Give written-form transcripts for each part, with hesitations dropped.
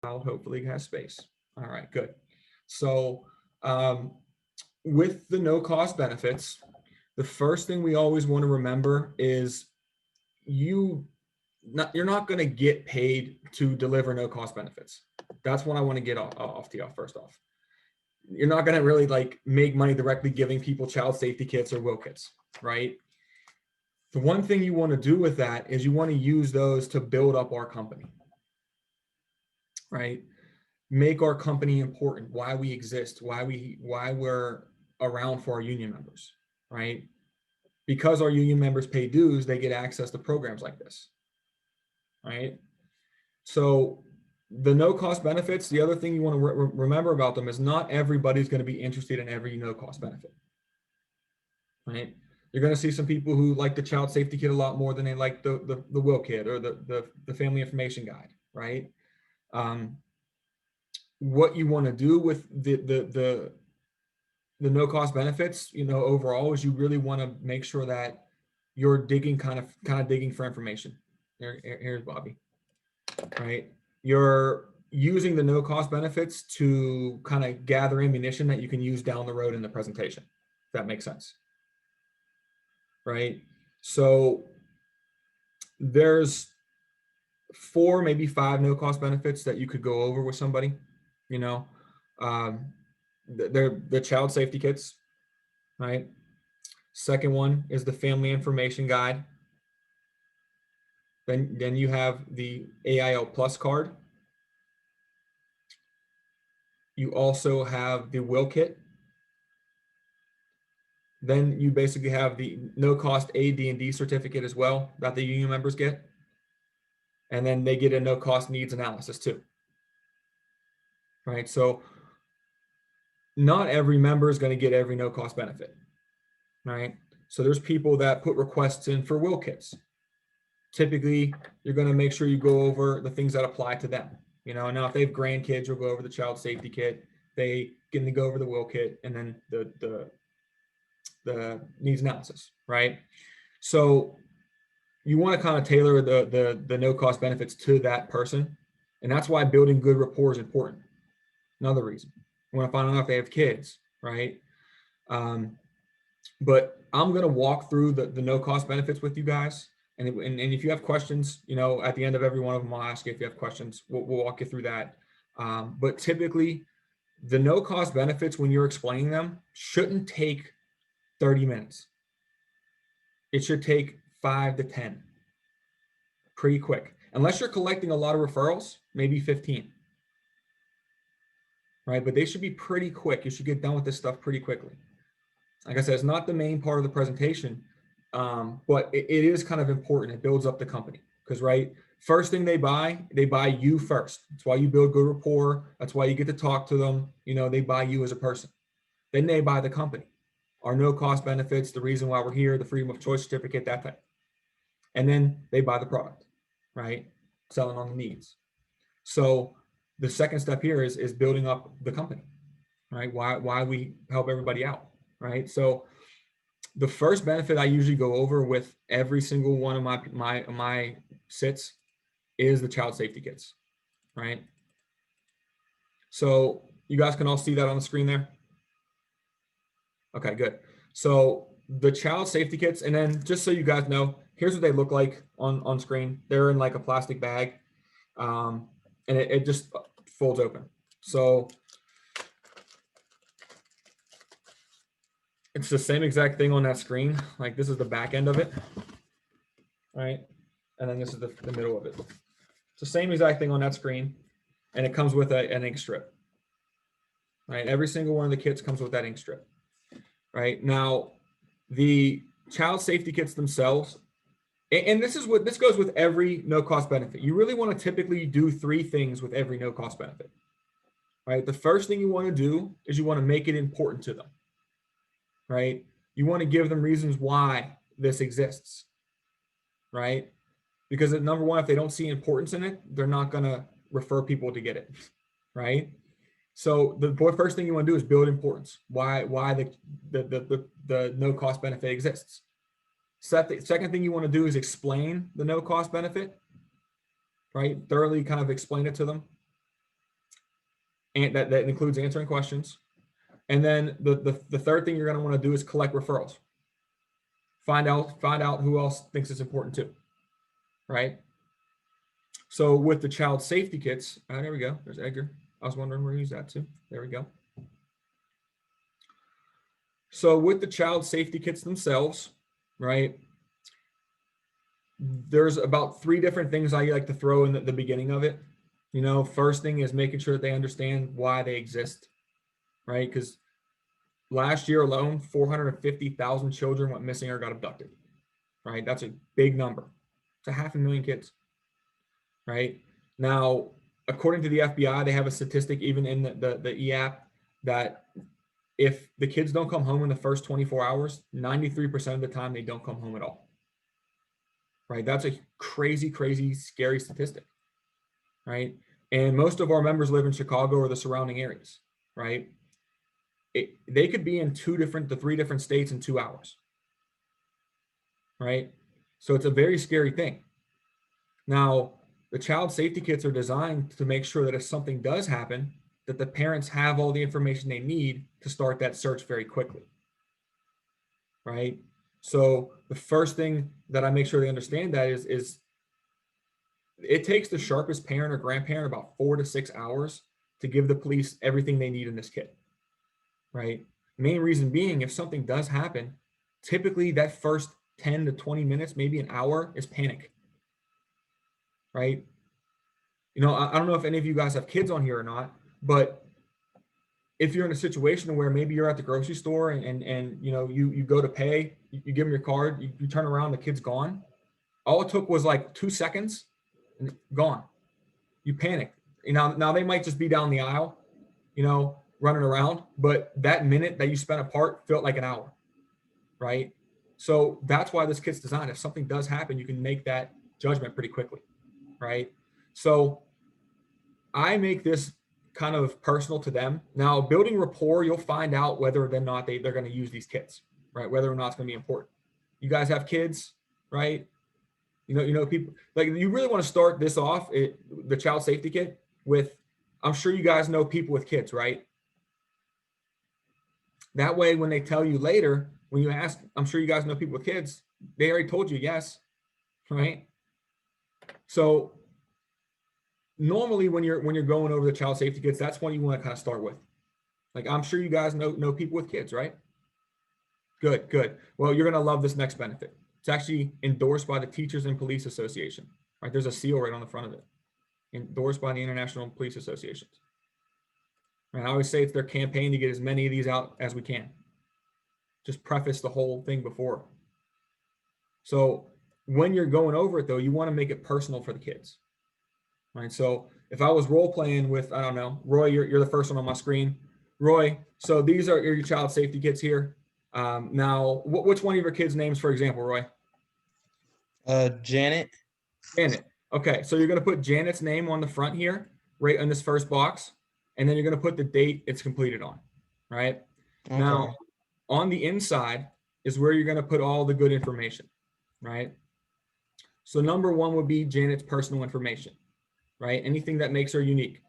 hopefully has space. All right, good. So with the no cost benefits, the first thing we always want to remember is you're not going to get paid to deliver no cost benefits. That's what I want to get off to you first off. You're not going to really like make money directly giving people child safety kits or will kits, right? The one thing you want to do with that is you want to use those to build up our company, right? Make our company important, why we exist, why we're around for our union members, right? Because our union members pay dues, they get access to programs like this, right? So the no cost benefits, the other thing you want to remember about them is not everybody's going to be interested in every no cost benefit, right? You're going to see some people who like the child safety kit a lot more than they like the will kit or the family information guide, right? What you want to do with the no cost benefits, overall, is you really want to make sure that you're digging kind of digging for information. Here's Bobby, right? You're using the no cost benefits to kind of gather ammunition that you can use down the road in the presentation, if that makes sense, right? So there's 4, maybe 5 no cost benefits that you could go over with somebody. They're the child safety kits, right? Second one is the family information guide. Then you have the AIL Plus card. You also have the will kit. Then you basically have the no cost A, D, and D certificate as well that the union members get. And then they get a no cost needs analysis too. Right? So not every member is going to get every no cost benefit. Right? So there's people that put requests in for will kits. Typically, you're going to make sure you go over the things that apply to them. Now if they have grandkids, you'll go over the child safety kit. They get to go over the will kit, and then the needs analysis, right? So you want to kind of tailor the no cost benefits to that person, and that's why building good rapport is important. Another reason, you want to find out if they have kids, right? But I'm going to walk through the no cost benefits with you guys. And if you have questions, at the end of every one of them, I'll ask you if you have questions. We'll walk you through that. But typically, the no cost benefits, when you're explaining them, shouldn't take 30 minutes. It should take 5 to 10. Pretty quick. Unless you're collecting a lot of referrals, maybe 15. Right? But they should be pretty quick. You should get done with this stuff pretty quickly. Like I said, it's not the main part of the presentation. But it is kind of important. It builds up the company because, right, first thing they buy you first. That's why you build good rapport. That's why you get to talk to them. They buy you as a person. Then they buy the company. Our no cost benefits, the reason why we're here, the freedom of choice certificate, that type. And then they buy the product, right? Selling on the needs. So the second step here is building up the company, right? Why we help everybody out, right? So the first benefit I usually go over with every single one of my sits is the child safety kits, right? So you guys can all see that on the screen there? Okay, good. So the child safety kits, and then just so you guys know, here's what they look like on screen. They're in like a plastic bag, and it just folds open. So it's the same exact thing on that screen. Like this is the back end of it, right? And then this is the middle of it. It's the same exact thing on that screen, and it comes with an ink strip, right? Every single one of the kits comes with that ink strip, right? Now, the child safety kits themselves, and this goes with every no cost benefit. You really want to typically do 3 things with every no cost benefit, right? The first thing you want to do is you want to make it important to them, right? You want to give them reasons why this exists, right? Because number one, if they don't see importance in it, they're not going to refer people to get it, right? So the first thing you want to do is build importance. Why the no cost benefit exists. Second thing you want to do is explain the no cost benefit, right? Thoroughly kind of explain it to them. and that includes answering questions. And then the third thing you're going to want to do is collect referrals. Find out who else thinks it's important too, right? So with the child safety kits, there we go. There's Edgar. I was wondering where he's at too. There we go. So with the child safety kits themselves, right? There's about 3 different things I like to throw in the beginning of it. You know, first thing is making sure that they understand why they exist, right? Because last year alone, 450,000 children went missing or got abducted, right? That's a big number. It's 500,000 kids, right? Now, according to the FBI, they have a statistic even in the e-app that if the kids don't come home in the first 24 hours, 93% of the time they don't come home at all, right? That's a crazy, crazy, scary statistic, right? And most of our members live in Chicago or the surrounding areas, right? They could be in 3 different states in 2 hours, right? So it's a very scary thing. Now, the child safety kits are designed to make sure that if something does happen, that the parents have all the information they need to start that search very quickly, right? So the first thing that I make sure they understand that is it takes the sharpest parent or grandparent about 4 to 6 hours to give the police everything they need in this kit, right? Main reason being, if something does happen, typically that first 10 to 20 minutes, maybe an hour, is panic, right? You know, I don't know if any of you guys have kids on here or not, but if you're in a situation where maybe you're at the grocery store and you know, you go to pay, you give them your card, you turn around, the kid's gone. All it took was like 2 seconds and gone. You panic. You know, now they might just be down the aisle, you know, running around, but that minute that you spent apart felt like an hour, right? So that's why this kit's designed. If something does happen, you can make that judgment pretty quickly, right? So I make this kind of personal to them. Now, building rapport, you'll find out whether or not they're going to use these kits, right? Whether or not it's going to be important. You guys have kids, right? You know, people like, you really want to start this off, the child safety kit, with, I'm sure you guys know people with kids, right? That way, when they tell you later, when you ask, I'm sure you guys know people with kids, they already told you yes, right? So normally when you're going over the child safety kits, that's when you want to kind of start with. Like, I'm sure you guys know people with kids, right? Good, good. Well, you're going to love this next benefit. It's actually endorsed by the Teachers and Police Association, right? There's a seal right on the front of it. Endorsed by the International Police Associations. And I always say it's their campaign to get as many of these out as we can. Just preface the whole thing before. So when you're going over it, though, you want to make it personal for the kids, right? So if I was role playing with, I don't know, Roy, you're the first one on my screen. Roy, so these are your child safety kits here. Now, which one of your kids' names, for example, Roy? Janet. Janet. Okay, so you're going to put Janet's name on the front here, right in this first box, and then you're going to put the date it's completed on, right? Okay. Now, on the inside is where you're going to put all the good information, right? So number 1 would be Janet's personal information, right? Anything that makes her unique,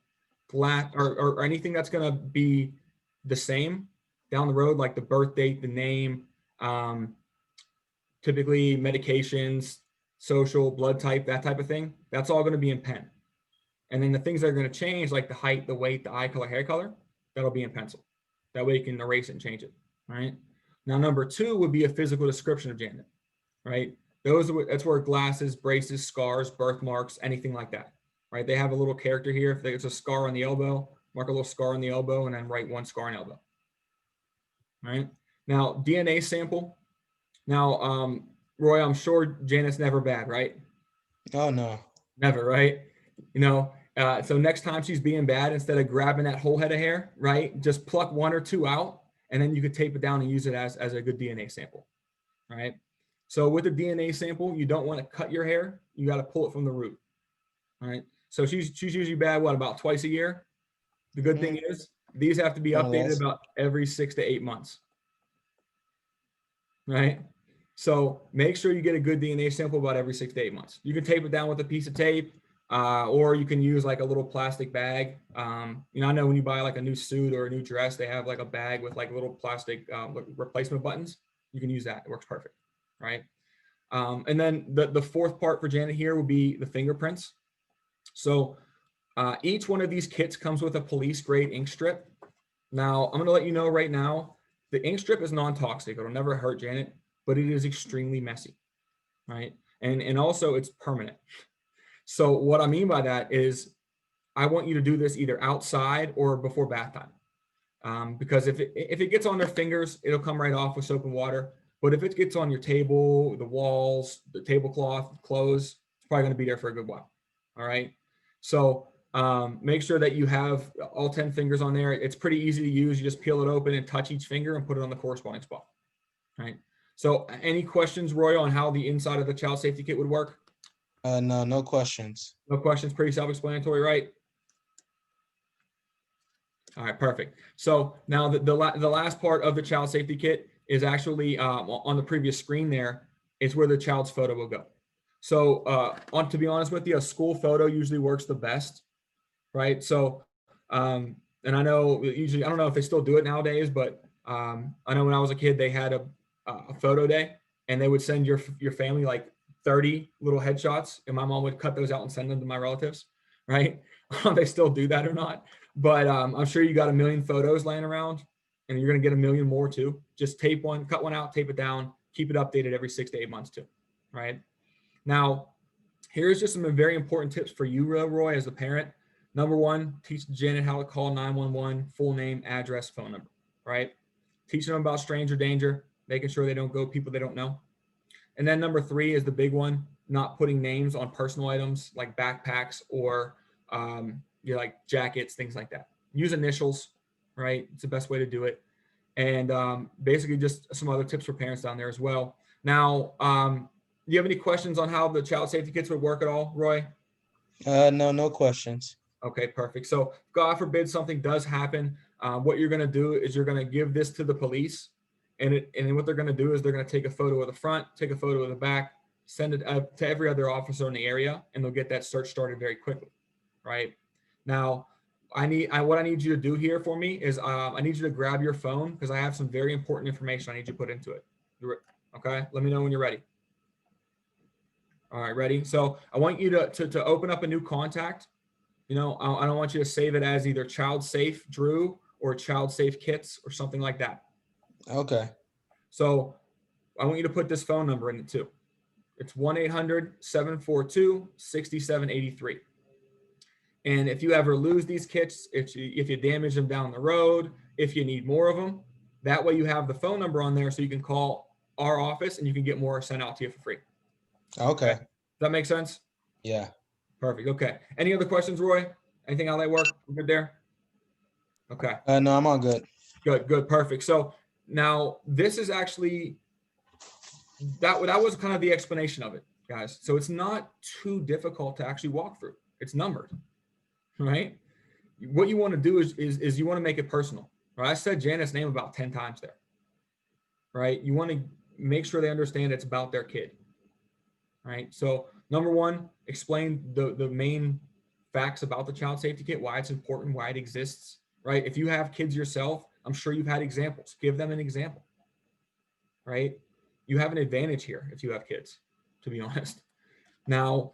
or anything that's going to be the same down the road, like the birth date, the name, typically medications, social, blood type, that type of thing. That's all going to be in pen. And then the things that are going to change, like the height, the weight, the eye color, hair color, that'll be in pencil. That way you can erase it and change it, right? Now, number 2 would be a physical description of Janet, right? That's where glasses, braces, scars, birthmarks, anything like that, right? They have a little character here. If there's a scar on the elbow, mark a little scar on the elbow and then write 1 scar on elbow, right? Now, DNA sample. Now, Roy, I'm sure Janet's never bad, right? Oh no. Never, right? You know, so next time she's being bad, instead of grabbing that whole head of hair, right, just pluck 1 or 2 out, and then you could tape it down and use it as a good DNA sample, right? So with a DNA sample, you don't want to cut your hair. You got to pull it from the root, right? So she's usually bad, what, about twice a year? The good thing is these have to be updated about every 6 to 8 months, right? So make sure you get a good DNA sample about every 6 to 8 months. You can tape it down with a piece of tape, Or you can use like a little plastic bag. You know, I know when you buy like a new suit or a new dress, they have like a bag with like little plastic replacement buttons. You can use that. It works perfect, right? And then the fourth part for Janet here would be the fingerprints. So each one of these kits comes with a police grade ink strip. Now, I'm going to let you know right now, the ink strip is non-toxic. It'll never hurt Janet, but it is extremely messy, right? And also it's permanent. So what I mean by that is I want you to do this either outside or before bath time. Because if it gets on their fingers, it'll come right off with soap and water. But if it gets on your table, the walls, the tablecloth, clothes, it's probably going to be there for a good while. All right. So make sure that you have all 10 fingers on there. It's pretty easy to use. You just peel it open and touch each finger and put it on the corresponding spot. All right. So any questions, Roy, on how the inside of the child safety kit would work? No questions. No questions. Pretty self-explanatory, right? All right, perfect. So now the last part of the child safety kit is actually on the previous screen there. It's where the child's photo will go. So to be honest with you, a school photo usually works the best, right? So, and I know usually, I don't know if they still do it nowadays, but I know when I was a kid, they had a photo day and they would send your family like 30 little headshots, and my mom would cut those out and send them to my relatives, right? They still do that or not, but I'm sure you got a million photos laying around and you're going to get a million more too. Just tape one, cut one out, tape it down, keep it updated every 6 to 8 months too, right? Now, here's just some very important tips for you, Roy, as a parent. Number one, teach Janet how to call 911, full name, address, phone number, right? Teaching them about stranger danger, making sure they don't go people they don't know. And then number three is the big one, not putting names on personal items like backpacks or like jackets, things like that. Use initials, right? It's the best way to do it. And basically just some other tips for parents down there as well. Now, do you have any questions on how the child safety kits would work at all, Roy? No questions. Okay, perfect. So God forbid something does happen. What you're going to do is you're going to give this to the police. And what they're going to do is they're going to take a photo of the front, take a photo of the back, send it to every other officer in the area, and they'll get that search started very quickly, right? Now, what I need you to do here for me is I need you to grab your phone because I have some very important information I need you to put into it. Okay, let me know when you're ready. All right, ready? So I want you to open up a new contact. You know, I don't want you to save it as either Child Safe Drew or Child Safe Kits or something like that. Okay. So I want you to put this phone number in it too. It's 1-800-742-6783. And if you ever lose these kits, if you damage them down the road, if you need more of them, that way you have the phone number on there so you can call our office and you can get more sent out to you for free. Okay. Does that make sense? Yeah. Perfect. Okay. Any other questions, Roy? Anything how that work? Good there? Okay. No, I'm all good. Good. Perfect. So now this is actually, that was kind of the explanation of it, guys. So it's not too difficult to actually walk through. It's numbered, right? What you want to do is you want to make it personal, right? I said Janet's name about 10 times there, right? You want to make sure they understand it's about their kid, right? So number one, explain the main facts about the child safety kit, why it's important, why it exists, right? If you have kids yourself, I'm sure you've had examples. Give them an example, right? You have an advantage here if you have kids, to be honest. Now,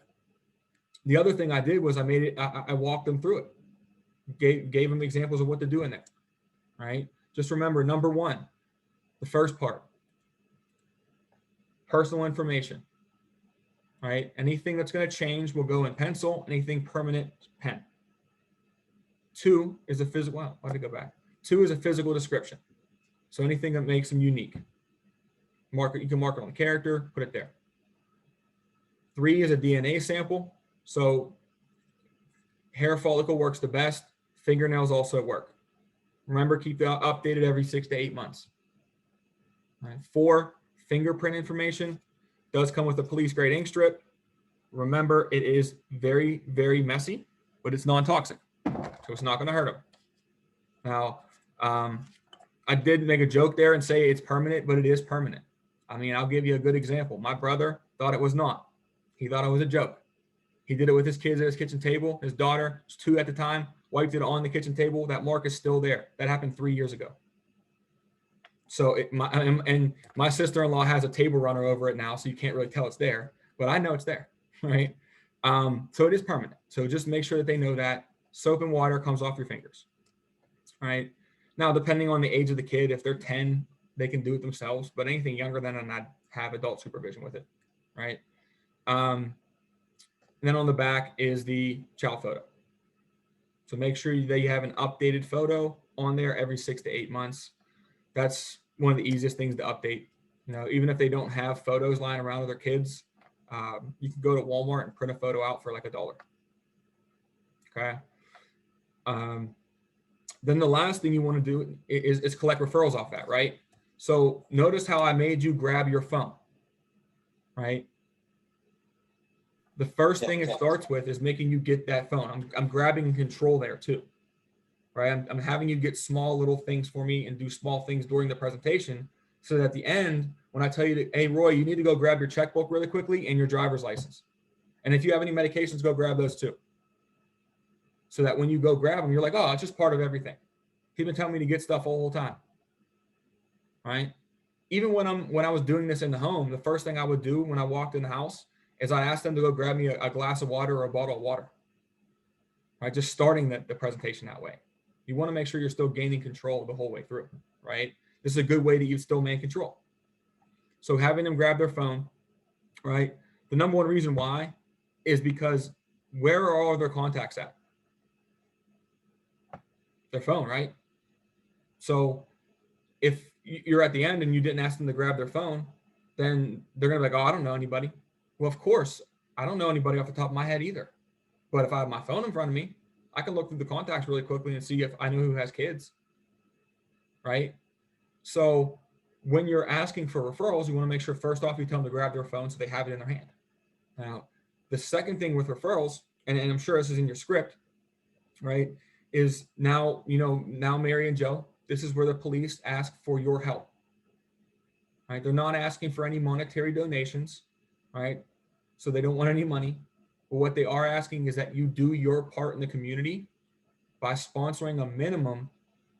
the other thing I did was I walked them through it, gave them examples of what to do in there, right? Just remember, number one, the first part, personal information, right? Anything that's going to change will go in pencil, anything permanent, pen. Two is a physical, wow, why did I go back? Two is a physical description. So anything that makes them unique. You can mark it on the character, put it there. Three is a DNA sample. So hair follicle works the best. Fingernails also work. Remember, keep it updated every 6 to 8 months. All right. Four, fingerprint information. Does come with a police grade ink strip. Remember, it is very, very messy, but it's non-toxic. So it's not going to hurt them. Now, I did make a joke there and say it's permanent, but it is permanent. I mean, I'll give you a good example. My brother thought it was not. He thought it was a joke. He did it with his kids at his kitchen table. His daughter was 2 at the time, wiped it on the kitchen table. That mark is still there. That happened 3 years ago. So my sister-in-law has a table runner over it now, so you can't really tell it's there, but I know it's there, right? So it is permanent. So just make sure that they know that soap and water comes off your fingers, right? Now, depending on the age of the kid, if they're 10, they can do it themselves, but anything younger than that, I'd have adult supervision with it, right? And then on the back is the child photo. So make sure that you have an updated photo on there every 6 to 8 months. That's one of the easiest things to update. You know, even if they don't have photos lying around with their kids, you can go to Walmart and print a photo out for like $1. Okay. Then the last thing you want to do is collect referrals off that, right? So notice how I made you grab your phone, right? The first thing it starts with is making you get that phone. I'm grabbing control there too, right? I'm having you get small little things for me and do small things during the presentation, so that at the end, when I tell you to, hey, Roy, you need to go grab your checkbook really quickly and your driver's license. And if you have any medications, go grab those too. So that when you go grab them, you're like, oh, it's just part of everything. He's been telling me to get stuff all the time, right? Even when I was doing this in the home, the first thing I would do when I walked in the house is I asked them to go grab me a glass of water or a bottle of water, right? Just starting the presentation that way. You want to make sure you're still gaining control the whole way through, right? This is a good way to you still maintain control. So having them grab their phone, right? The number one reason why is because where are all of their contacts at? Their phone, right? So if you're at the end and you didn't ask them to grab their phone, then they're going to be like, oh, I don't know anybody. Well, of course, I don't know anybody off the top of my head either. But if I have my phone in front of me, I can look through the contacts really quickly and see if I know who has kids, right? So when you're asking for referrals, you want to make sure first off you tell them to grab their phone so they have it in their hand. Now, the second thing with referrals, and I'm sure this is in your script, right, is now, now Mary and Joe, this is where the police ask for your help, right? They're not asking for any monetary donations, right? So they don't want any money. But what they are asking is that you do your part in the community by sponsoring a minimum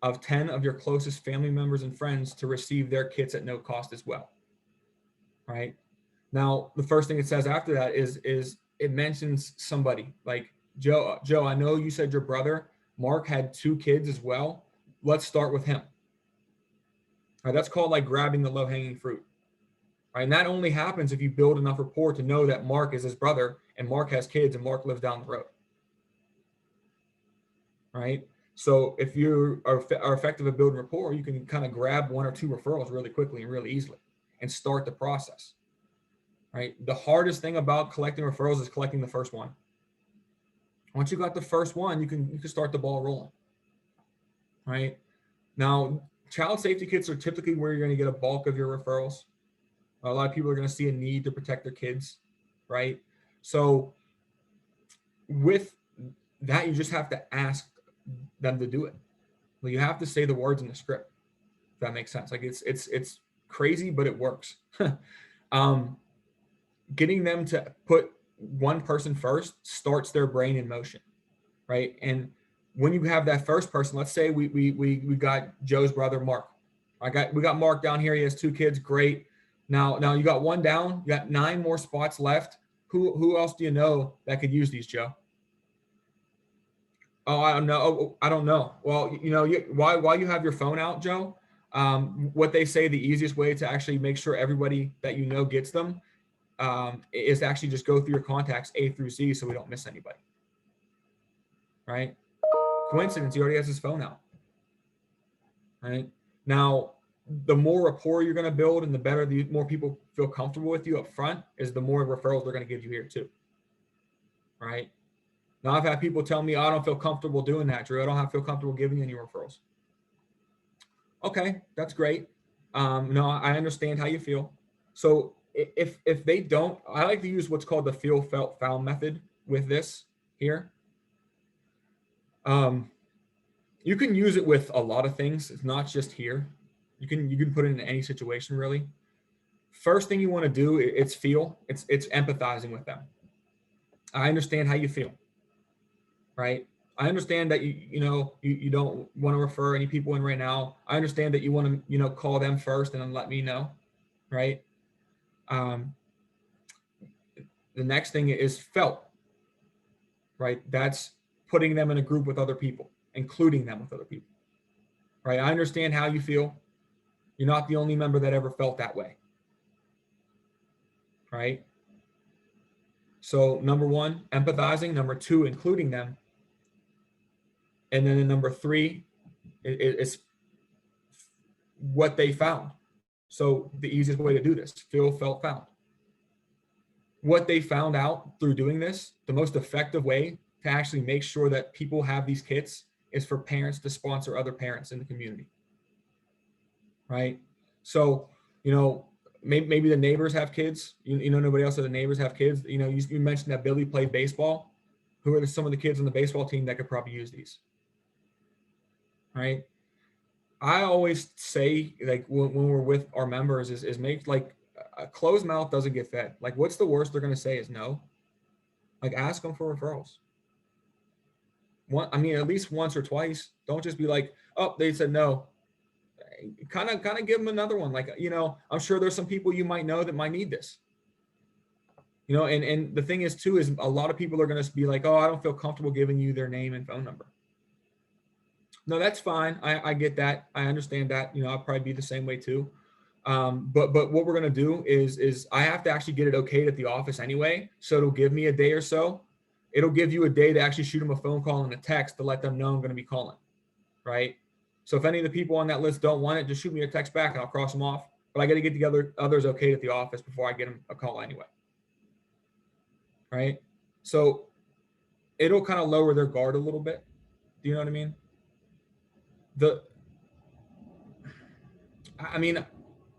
of 10 of your closest family members and friends to receive their kits at no cost as well, right? Now, the first thing it says after that is it mentions somebody like Joe, I know you said your brother, Mark, had 2 kids as well. Let's start with him. Right, that's called like grabbing the low-hanging fruit. Right, and that only happens if you build enough rapport to know that Mark is his brother and Mark has kids and Mark lives down the road. Right? So if you are effective at building rapport, you can kind of grab 1 or 2 referrals really quickly and really easily and start the process. Right? The hardest thing about collecting referrals is collecting the first one. Once you got the first one, you can start the ball rolling. Right? Now, child safety kits are typically where you're going to get a bulk of your referrals. A lot of people are going to see a need to protect their kids, right? So with that, you just have to ask them to do it. Well, you have to say the words in the script, if that makes sense. Like it's crazy, but it works. Getting them to put one person first starts their brain in motion, right? And when you have that first person, let's say we got Joe's brother, Mark. We got Mark down here. He has 2 kids. Great. Now you got 1 down. You got 9 more spots left. Who else do you know that could use these, Joe? Oh, I don't know. Oh, I don't know. Well, while you have your phone out, Joe, what they say the easiest way to actually make sure everybody that you know gets them is to actually just go through your contacts A through Z so we don't miss anybody. Right? Coincidence, he already has his phone out. Right? Now, the more rapport you're going to build and the better, the more people feel comfortable with you up front, is the more referrals they're going to give you here too. Right? Now, I've had people tell me, I don't feel comfortable doing that, Drew. I don't feel comfortable giving you any referrals. Okay, that's great. No, I understand how you feel. So if they don't, I like to use what's called the feel, felt, found method with this here. You can use it with a lot of things. It's not just here. You can put it in any situation, really. First thing you want to do, it's feel. It's empathizing with them. I understand how you feel, right? I understand that you don't want to refer any people in right now. I understand that you want to, call them first and then let me know, right? Um, the next thing is felt, right? That's putting them in a group with other people, including them with other people, right? I understand how you feel. You're not the only member that ever felt that way, right? So number one, empathizing. Number two, including them. And then in number three is what they found. So the easiest way to do this, feel, felt, found. What they found out through doing this, the most effective way to actually make sure that people have these kits is for parents to sponsor other parents in the community, right? So, maybe the neighbors have kids, nobody else of the neighbors have kids. You mentioned that Billy played baseball. Who are some of the kids on the baseball team that could probably use these, right? I always say, like, when we're with our members is make, like, a closed mouth doesn't get fed. Like, what's the worst they're going to say is no. Like, ask them for referrals. At least once or twice. Don't just be like, oh, they said no. Kind of give them another one. Like, I'm sure there's some people you might know that might need this. And the thing is too, is a lot of people are going to be like, oh, I don't feel comfortable giving you their name and phone number. No, that's fine. I get that. I understand that. I'll probably be the same way too. But what we're going to do is I have to actually get it okayed at the office anyway. So it'll give me a day or so. It'll give you a day to actually shoot them a phone call and a text to let them know I'm going to be calling, right? So if any of the people on that list don't want it, just shoot me a text back and I'll cross them off. But I got to get the others okayed at the office before I get them a call anyway, right? So it'll kind of lower their guard a little bit. Do you know what I mean?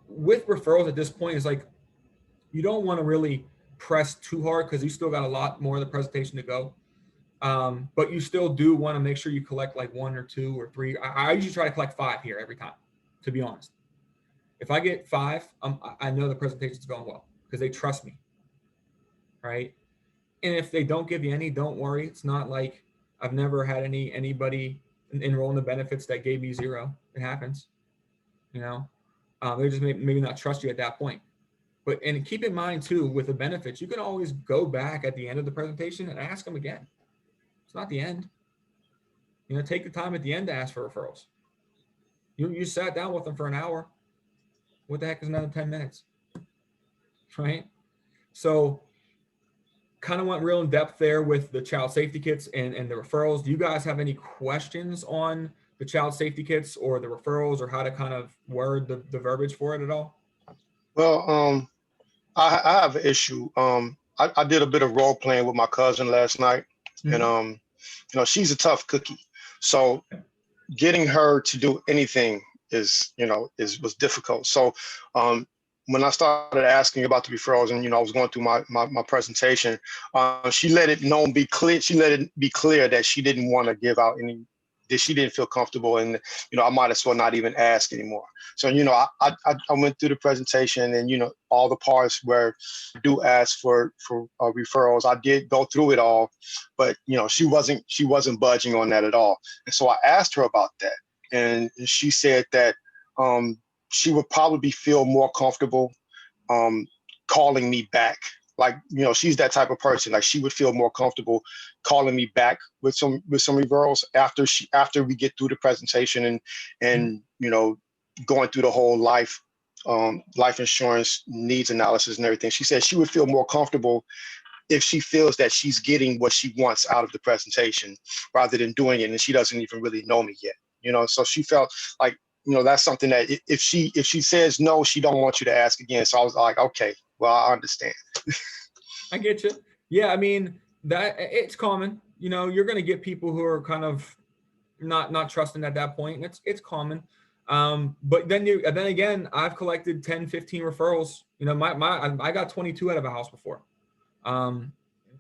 With referrals at this point, is like, you don't want to really press too hard because you still got a lot more of the presentation to go. But you still do want to make sure you collect like 1 or 2 or 3. I usually try to collect 5 here every time, to be honest. If I get 5, I know the presentation's going well because they trust me, right? And if they don't give you any, don't worry. It's not like I've never had anybody enroll in the benefits that gave me 0. It happens, they just maybe not trust you at that point. And keep in mind too, with the benefits, you can always go back at the end of the presentation and ask them again. It's not the end. Take the time at the end to ask for referrals. You sat down with them for an hour. What the heck is another 10 minutes? Right? So kind of went real in depth there with the child safety kits and the referrals. Do you guys have any questions on the child safety kits or the referrals, or how to kind of word the verbiage for it at all? Well, I have an issue. I did a bit of role playing with my cousin last night, and she's a tough cookie. So getting her to do anything was difficult. So when I started asking about the referrals, and I was going through my presentation, she let it be clear that she didn't want to give out any, that she didn't feel comfortable, and I might as well not even ask anymore. So I went through the presentation, and all the parts where I do ask for referrals, I did go through it all, but she wasn't budging on that at all. And so I asked her about that, and she said that she would probably feel more comfortable calling me back. Like, she's that type of person. Like, she would feel more comfortable calling me back with some referrals after we get through the presentation and going through the whole life insurance needs analysis and everything. She said she would feel more comfortable if she feels that she's getting what she wants out of the presentation rather than doing it and she doesn't even really know me yet. So she felt like, that's something that if she says no, she don't want you to ask again. So I was like, okay, well, I understand. I get you. Yeah, that it's common. You're going to get people who are kind of not trusting at that point. And it's common. But then again, I've collected 10, 15 referrals. I got 22 out of a house before.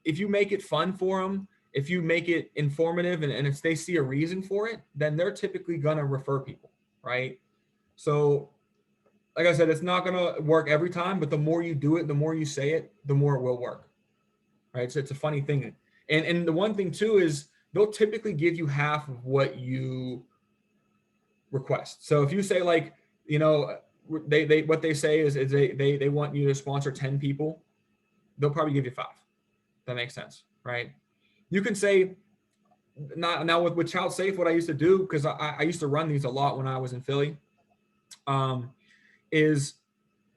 If you make it fun for them, if you make it informative, and if they see a reason for it, then they're typically going to refer people, right? So like I said, it's not going to work every time, but the more you do it, the more you say it, the more it will work, right? So it's a funny thing. And the one thing too is they'll typically give you half of what you request. So if you say like, you know, they what they say is they want you to sponsor 10 people, they'll probably give you 5. That makes sense, right? You can say, not now with Child Safe, what I used to do, because I used to run these a lot when I was in Philly, is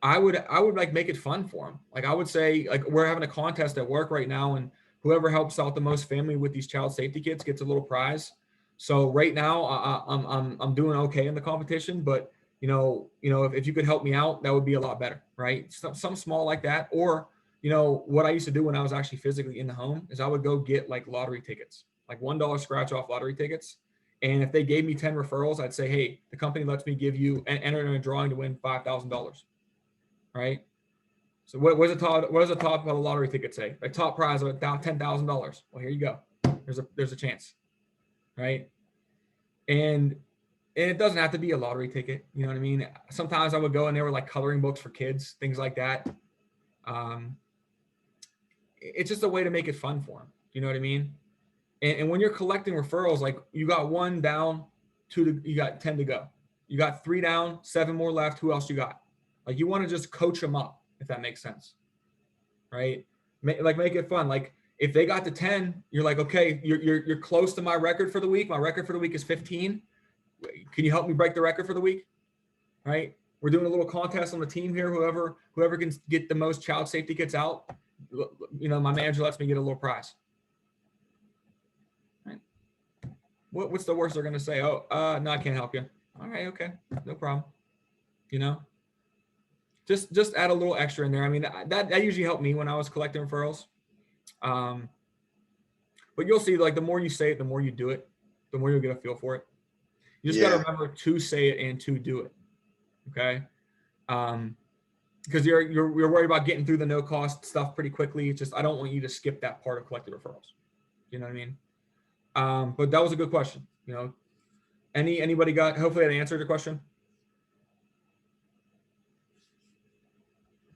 I would like make it fun for them. Like I would say, like, we're having a contest at work right now, and whoever helps out the most family with these child safety kits gets a little prize. So right now I'm doing okay in the competition, but you know if you could help me out, that would be a lot better, right? Some small like that. Or you know what I used to do when I was actually physically in the home is I would go get like lottery tickets, like $1 scratch off lottery tickets. And if they gave me 10 referrals, I'd say, hey, the company lets me give you and enter in a drawing to win $5,000. Right? So what does the top of the lottery ticket say? A top prize of $10,000. Well, here you go. There's a chance, right? And it doesn't have to be a lottery ticket. You know what I mean? Sometimes I would go and there were like coloring books for kids, things like that. It's just a way to make it fun for them. You know what I mean? And when you're collecting referrals, like you got 1 down, 2 you got 10 to go. You got 3 down, 7 more left. Who else you got? Like you want to just coach them up, if that makes sense, right? Make it fun. Like if they got to 10, you're like, okay, you're close to my record for the week. My record for the week is 15. Can you help me break the record for the week? Right? We're doing a little contest on the team here. Whoever can get the most child safety kits out, you know, my manager lets me get a little prize. Right? What's the worst they're gonna say? Oh, no, I can't help you. All right, okay, no problem. You know. Just add a little extra in there. I mean, that usually helped me when I was collecting referrals. But you'll see, like the more you say it, the more you do it, the more you'll get a feel for it. You just got to remember to say it and to do it. Okay. Because you're worried about getting through the no cost stuff pretty quickly. It's just, I don't want you to skip that part of collecting referrals. You know what I mean? But that was a good question. You know, anybody hopefully I answered your question.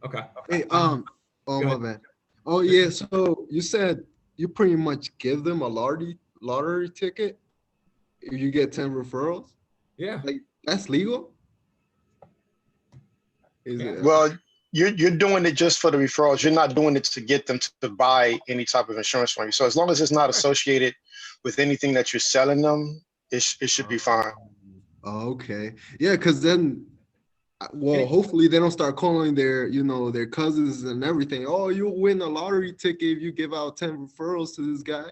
Okay. Hey, oh my bad. Oh yeah, so you said you pretty much give them a lottery ticket if you get 10 referrals? Yeah. Like that's legal? Is Yeah. it? Well, you're doing it just for the referrals. You're not doing it to get them to buy any type of insurance from you. So as long as it's not associated with anything that you're selling them, it should be fine. Oh, okay. Yeah, because then, well, hopefully they don't start calling their cousins and everything. Oh, you'll win a lottery ticket if you give out 10 referrals to this guy.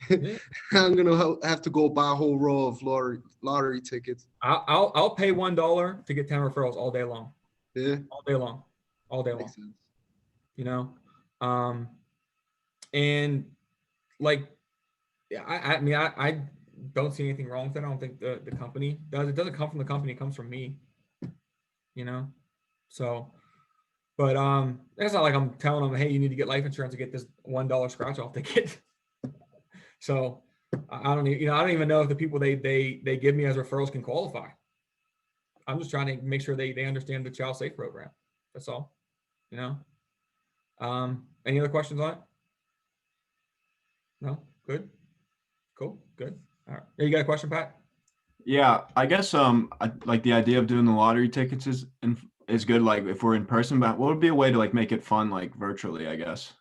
Yeah. I'm gonna have to go buy a whole row of lottery tickets. I'll pay $1 to get 10 referrals all day long. Yeah. All day long. Makes sense. You know, and like, yeah, I mean, I don't see anything wrong with it. I don't think the company does. It doesn't come from the company. It comes from me. You know, so, but it's not like I'm telling them, hey, you need to get life insurance to get this $1 scratch off ticket. So I don't even know if the people they give me as referrals can qualify. I'm just trying to make sure they understand the Child Safe program. That's all. You know. Any other questions on it? No? Good. Cool. Good. All right. You got a question, Pat? Yeah, I guess I like the idea of doing the lottery tickets is good. Like if we're in person, but what would be a way to like make it fun, like virtually? I guess.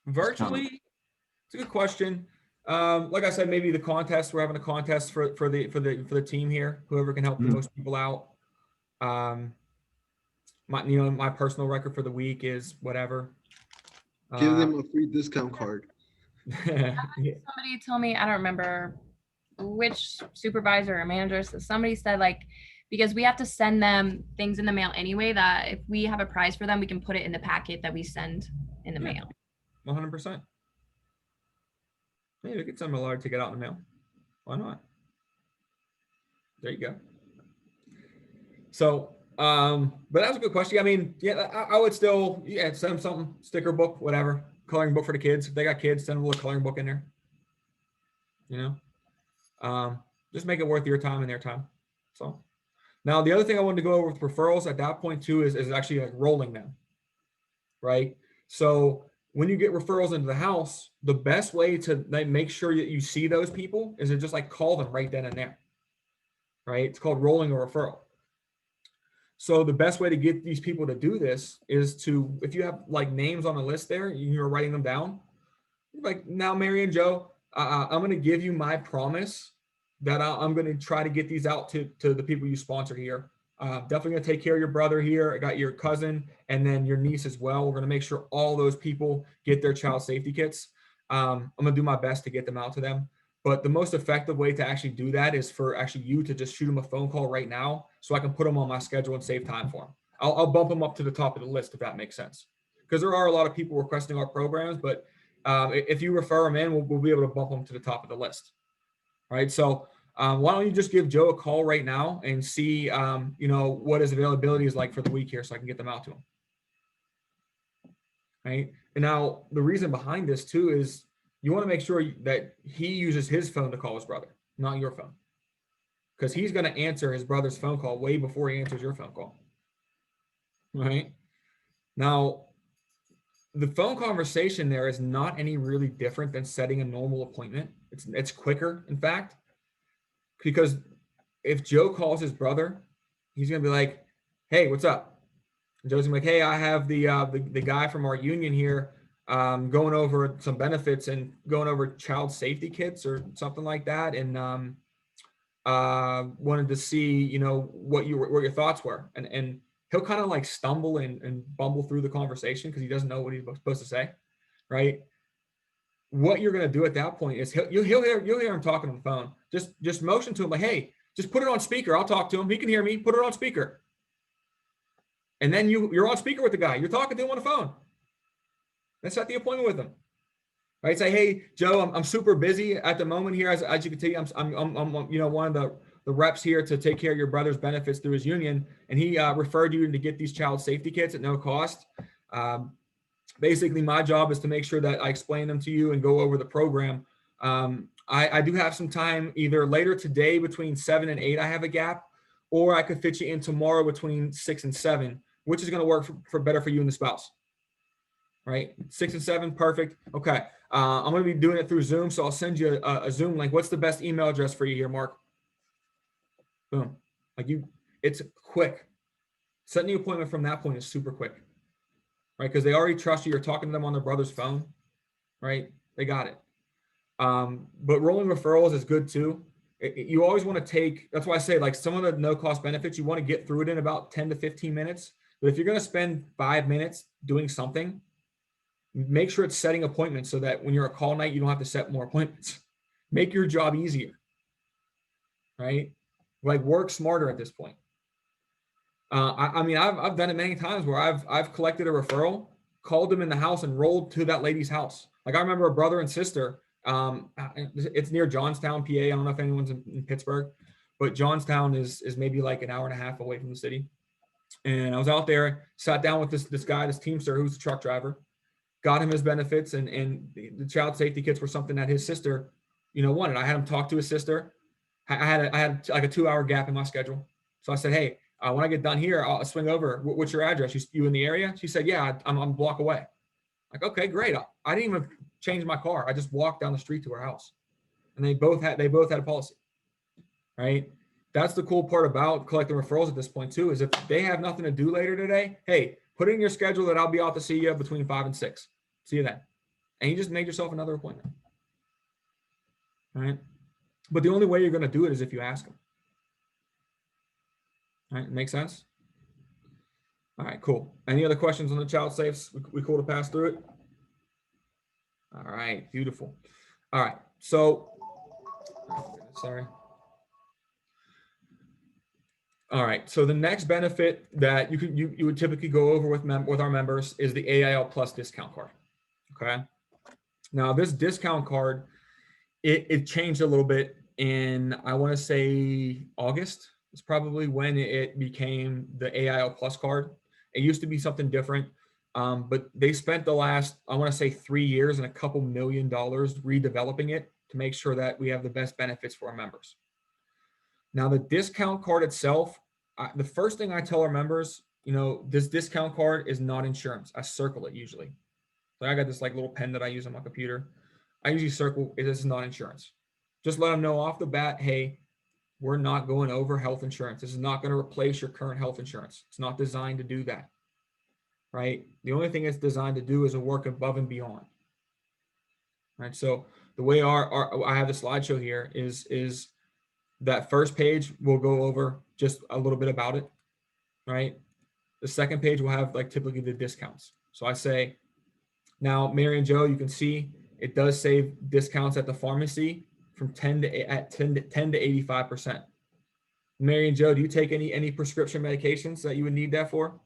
Virtually, it's a good question. Like I said, maybe the contest. We're having a contest for the team here. Whoever can help the most people out. My personal record for the week is whatever. Give them a free discount card. Somebody told me, I don't remember which supervisor or manager, so somebody said like, because we have to send them things in the mail anyway, that if we have a prize for them, we can put it in the packet that we send in the mail. 100%. Maybe we could send them a lottery ticket out in the mail. Why not? There you go. So, but that was a good question. I mean, yeah, I would still, send them something, sticker book, whatever, coloring book for the kids. If they got kids, send them a little coloring book in there. You know, just make it worth your time and their time. So now the other thing I wanted to go over with referrals at that point too is actually like rolling them, right? So when you get referrals into the house, the best way to like, make sure that you see those people is to just like call them right then and there, right? It's called rolling a referral. So the best way to get these people to do this is to, if you have like names on the list there, you're writing them down. Like, now, Mary and Joe, I'm going to give you my promise that I'm going to try to get these out to the people you sponsor here. Definitely going to take care of your brother here. I got your cousin and then your niece as well. We're going to make sure all those people get their child safety kits. I'm going to do my best to get them out to them. But the most effective way to actually do that is for actually you to just shoot them a phone call right now so I can put them on my schedule and save time for them. I'll bump them up to the top of the list if that makes sense. Because there are a lot of people requesting our programs, but if you refer them in, we'll be able to bump them to the top of the list. All right. So why don't you just give Joe a call right now and see, what his availability is like for the week here so I can get them out to him. Right. And now the reason behind this too is you want to make sure that he uses his phone to call his brother, not your phone. Because he's going to answer his brother's phone call way before he answers your phone call. Right. Now, the phone conversation there is not any really different than setting a normal appointment. It's quicker, in fact, because if Joe calls his brother, he's gonna be like, "Hey, what's up?" And Joe's gonna be like, "Hey, I have the guy from our union here, going over some benefits and going over child safety kits or something like that, and wanted to see, what your thoughts were." And he'll kind of like stumble and bumble through the conversation because he doesn't know what he's supposed to say, right? What you're going to do at that point is you'll hear him talking on the phone. Just motion to him like, "Hey, just put it on speaker. I'll talk to him. He can hear me. Put it on speaker." And then you're on speaker with the guy. You're talking to him on the phone. Then set the appointment with him. Right? Say, "Hey, Joe, I'm super busy at the moment here. As you can tell, I'm one of the reps here to take care of your brother's benefits through his union, and he referred you to get these child safety kits at no cost. Basically, my job is to make sure that I explain them to you and go over the program. I do have some time either later today between 7 and 8. I have a gap, or I could fit you in tomorrow between 6 and 7, which is going to work for better for you and the spouse. Right? 6 and 7, perfect. Okay. I'm going to be doing it through Zoom, so I'll send you a Zoom link. What's the best email address for you here, Mark? Boom. It's quick. Setting the appointment from that point is super quick, right? Because they already trust you. You're talking to them on their brother's phone, right? They got it. But rolling referrals is good too. You always want to take, that's why I say like some of the no cost benefits, you want to get through it in about 10 to 15 minutes. But if you're going to spend 5 minutes doing something, make sure it's setting appointments so that when you're a call night, you don't have to set more appointments. Make your job easier, right? Like work smarter at this point. I've done it many times where I've collected a referral, called them in the house and rolled to that lady's house. Like I remember a brother and sister, it's near Johnstown, PA. I don't know if anyone's in Pittsburgh, but Johnstown is maybe like an hour and a half away from the city. And I was out there, sat down with this guy, this Teamster who's a truck driver, got him his benefits, and the child safety kits were something that his sister, wanted. I had him talk to his sister. I had like a 2-hour gap in my schedule. So I said, "Hey, when I get done here, I'll swing over. What's your address? You in the area?" She said, "Yeah, I'm a block away." Like, okay, great. I didn't even change my car. I just walked down the street to her house, and they both had a policy, right? That's the cool part about collecting referrals at this point too, is if they have nothing to do later today, hey, put in your schedule that I'll be out to see you between 5 and 6. See you then. And you just made yourself another appointment, right? But the only way you're going to do it is if you ask them. All right, make sense? All right, cool. Any other questions on the child safes? We cool to pass through it? All right, beautiful. All right, so, sorry. All right, so the next benefit that you would typically go over with our members is the AIL Plus discount card. Okay. Now this discount card, it changed a little bit in, I want to say August. It's probably when it became the AIL Plus card. It used to be something different, but they spent the last, I want to say 3 years and a couple $1 million redeveloping it to make sure that we have the best benefits for our members. Now the discount card itself, the first thing I tell our members, this discount card is not insurance. I circle it usually. So I got this like little pen that I use on my computer. I usually circle, this is not insurance. Just let them know off the bat, hey, we're not going over health insurance. This is not going to replace your current health insurance. It's not designed to do that, right? The only thing it's designed to do is a work above and beyond, right? So the way I have the slideshow here is that first page will go over just a little bit about it, right? The second page will have like typically the discounts. So I say, now Mary and Joe, you can see it does save discounts at the pharmacy from 10 to 85%. Mary and Joe, do you take any prescription medications that you would need that for?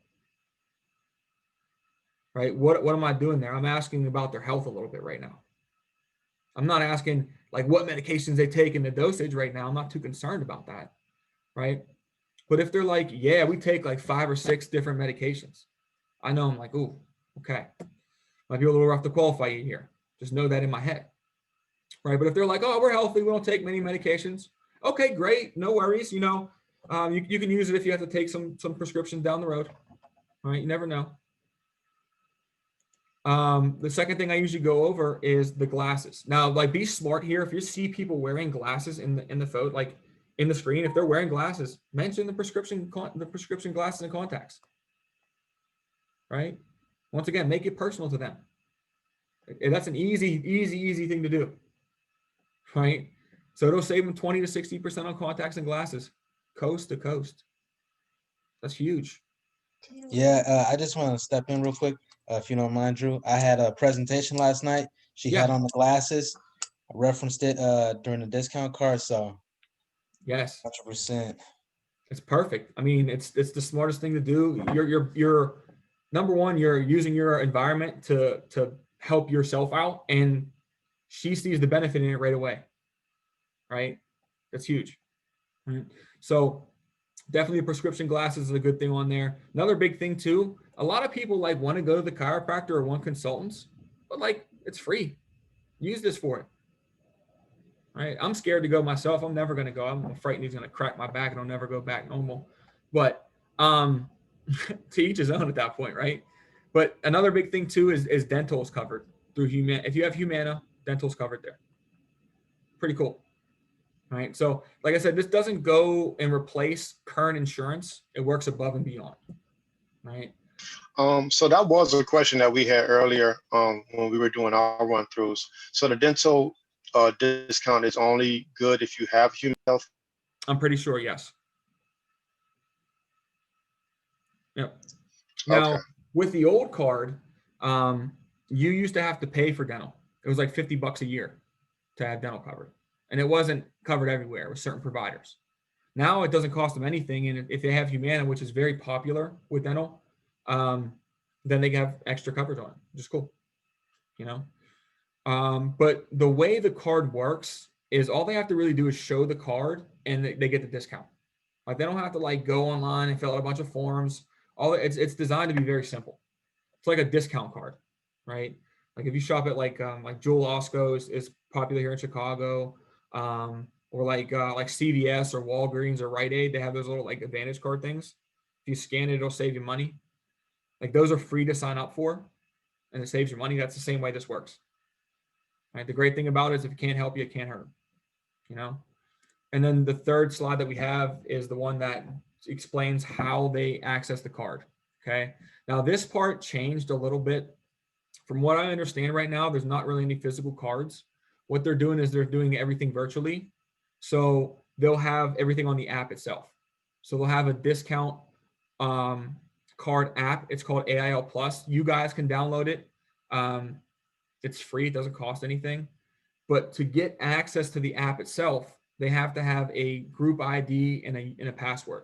Right? What am I doing there? I'm asking about their health a little bit right now. I'm not asking like what medications they take in the dosage right now. I'm not too concerned about that, right? But if they're like, yeah, we take like 5 or 6 different medications, I know I'm like, ooh, okay. Might be a little rough to qualify you here. Just know that in my head, right? But if they're like, oh, we're healthy, we don't take many medications. Okay, great, no worries. You know, you can use it if you have to take some prescriptions down the road, right? You never know. The second thing I usually go over is the glasses. Now, like, be smart here. If you see people wearing glasses in the photo, like in the screen, if they're wearing glasses, mention the prescription glasses and contacts, right? Once again, make it personal to them. And that's an easy thing to do, right? So it'll save them 20 to 60% on contacts and glasses, coast to coast. That's huge. Yeah, I just want to step in real quick, if you don't mind, Drew. I had a presentation last night. She had on the glasses. I referenced it during the discount card, so yes, 100%. It's perfect. I mean, it's the smartest thing to do. You're number one, you're using your environment to help yourself out, and she sees the benefit in it right away. Right? That's huge. Right? So definitely prescription glasses is a good thing on there. Another big thing too, a lot of people like want to go to the chiropractor or want consultants, but like it's free. Use this for it. Right? I'm scared to go myself. I'm never going to go. I'm frightened he's going to crack my back and I'll never go back normal. But to each his own at that point, right? But another big thing too is dental is covered through Humana. If you have Humana, dental's covered there. Pretty cool. Right? So like I said, this doesn't go and replace current insurance. It works above and beyond. Right? So that was a question that we had earlier when we were doing our run throughs. So the dental discount is only good if you have human health? I'm pretty sure, yes. Yep. Now, Okay. with the old card, you used to have to pay for dental. It was like $50 a year to have dental covered. And it wasn't covered everywhere with certain providers. Now it doesn't cost them anything. And if they have Humana, which is very popular with dental, then they have extra coverage on it, which is cool, you know? But the way the card works is all they have to really do is show the card and they get the discount. Like they don't have to like go online and fill out a bunch of forms. It's designed to be very simple. It's like a discount card, right? Like if you shop at like Jewel Osco is popular here in Chicago, or like CVS or Walgreens or Rite Aid, they have those little like Advantage card things. If you scan it, it'll save you money. Like those are free to sign up for, and it saves you money. That's the same way this works. Right? The great thing about it is if it can't help you, it can't hurt. You know. And then the third slide that we have is the one that explains how they access the card. Okay. Now this part changed a little bit. From what I understand right now, there's not really any physical cards. What they're doing is they're doing everything virtually. So they'll have everything on the app itself. So they'll have a discount card app. It's called AIL Plus. You guys can download it. It's free. It doesn't cost anything. But to get access to the app itself, they have to have a group ID and a password,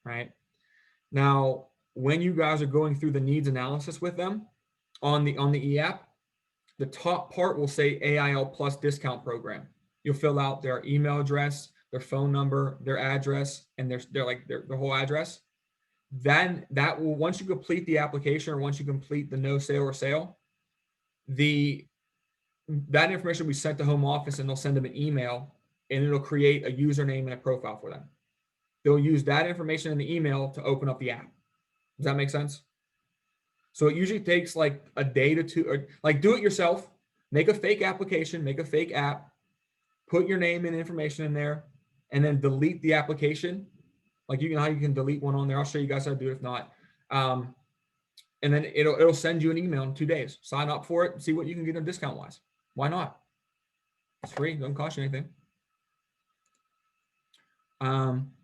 right? Now, when you guys are going through the needs analysis with them on the e-app, the top part will say AIL Plus discount program. You'll fill out their email address, their phone number, their address, and their whole address. Then that will, once you complete the application or once you complete the no sale or sale, that information will be sent to home office and they'll send them an email and it'll create a username and a profile for them. They'll use that information in the email to open up the app. Does that make sense? So it usually takes like a day to two, or like do it yourself, make a fake application, make a fake app, put your name and information in there, and then delete the application. Like you know how you can delete one on there. I'll show you guys how to do it if not. And then it'll send you an email in 2 days. Sign up for it, see what you can get on discount wise. Why not? It's free, doesn't cost you anything.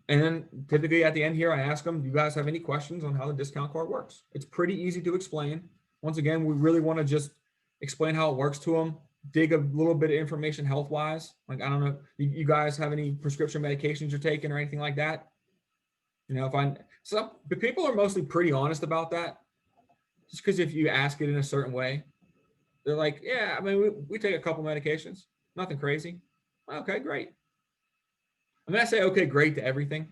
And then typically at the end here, I ask them, do you guys have any questions on how the discount card works? It's pretty easy to explain. Once again, we really want to just explain how it works to them, dig a little bit of information health-wise. Like, I don't know, you guys have any prescription medications you're taking or anything like that? You know, but people are mostly pretty honest about that. Just because if you ask it in a certain way, they're like, yeah, I mean, we take a couple medications, nothing crazy. Okay, great. I mean, I say, okay, great to everything.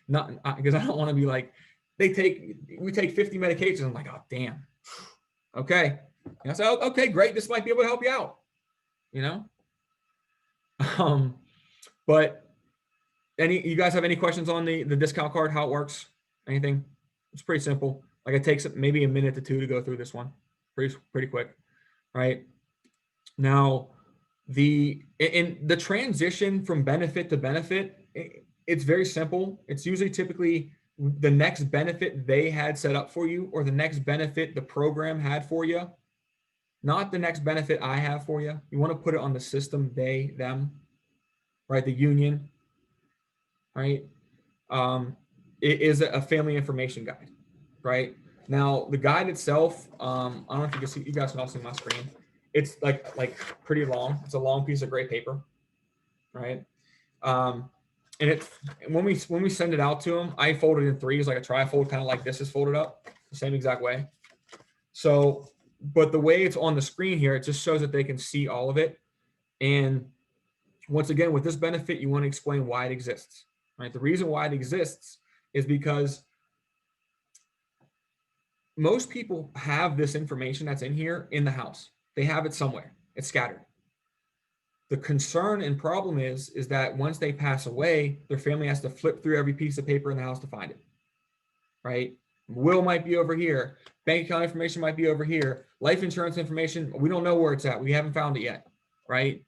Not because I don't want to be like, we take 50 medications. I'm like, oh, damn. Okay. And I say, oh, okay, great. This might be able to help you out, you know? But you guys have any questions on the discount card, how it works? Anything? It's pretty simple. Like it takes maybe a minute to 2 to go through this one. Pretty quick, right? Now, in the transition from benefit to benefit, it's very simple. It's usually typically the next benefit they had set up for you, or the next benefit the program had for you, not the next benefit I have for you. You want to put it on the system, they, them, right? The union, right? It is a family information guide, right? Now the guide itself, I don't know if you can see, you guys can all see my screen. It's like pretty long. It's a long piece of gray paper, right? And it's when we send it out to them, I fold it in threes, like a trifold, kind of like this is folded up, the same exact way. So, but the way it's on the screen here, it just shows that they can see all of it. And once again, with this benefit, you want to explain why it exists, right? The reason why it exists is because most people have this information that's in here in the house. They have it somewhere. It's scattered. The concern and problem is that once they pass away, their family has to flip through every piece of paper in the house to find it, right? Will might be over here. Bank account information might be over here. Life insurance information, we don't know where it's at. We haven't found it yet, right?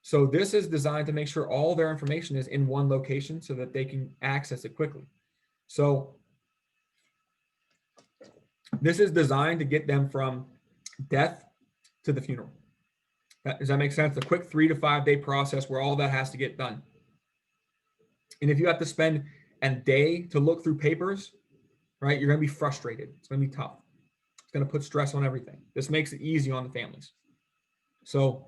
So this is designed to make sure all their information is in one location so that they can access it quickly. So this is designed to get them from death to the funeral. Does that make sense? A quick 3 to 5 day process where all that has to get done. And if you have to spend a day to look through papers, right, you're going to be frustrated. It's going to be tough. It's going to put stress on everything. This makes it easy on the families. So,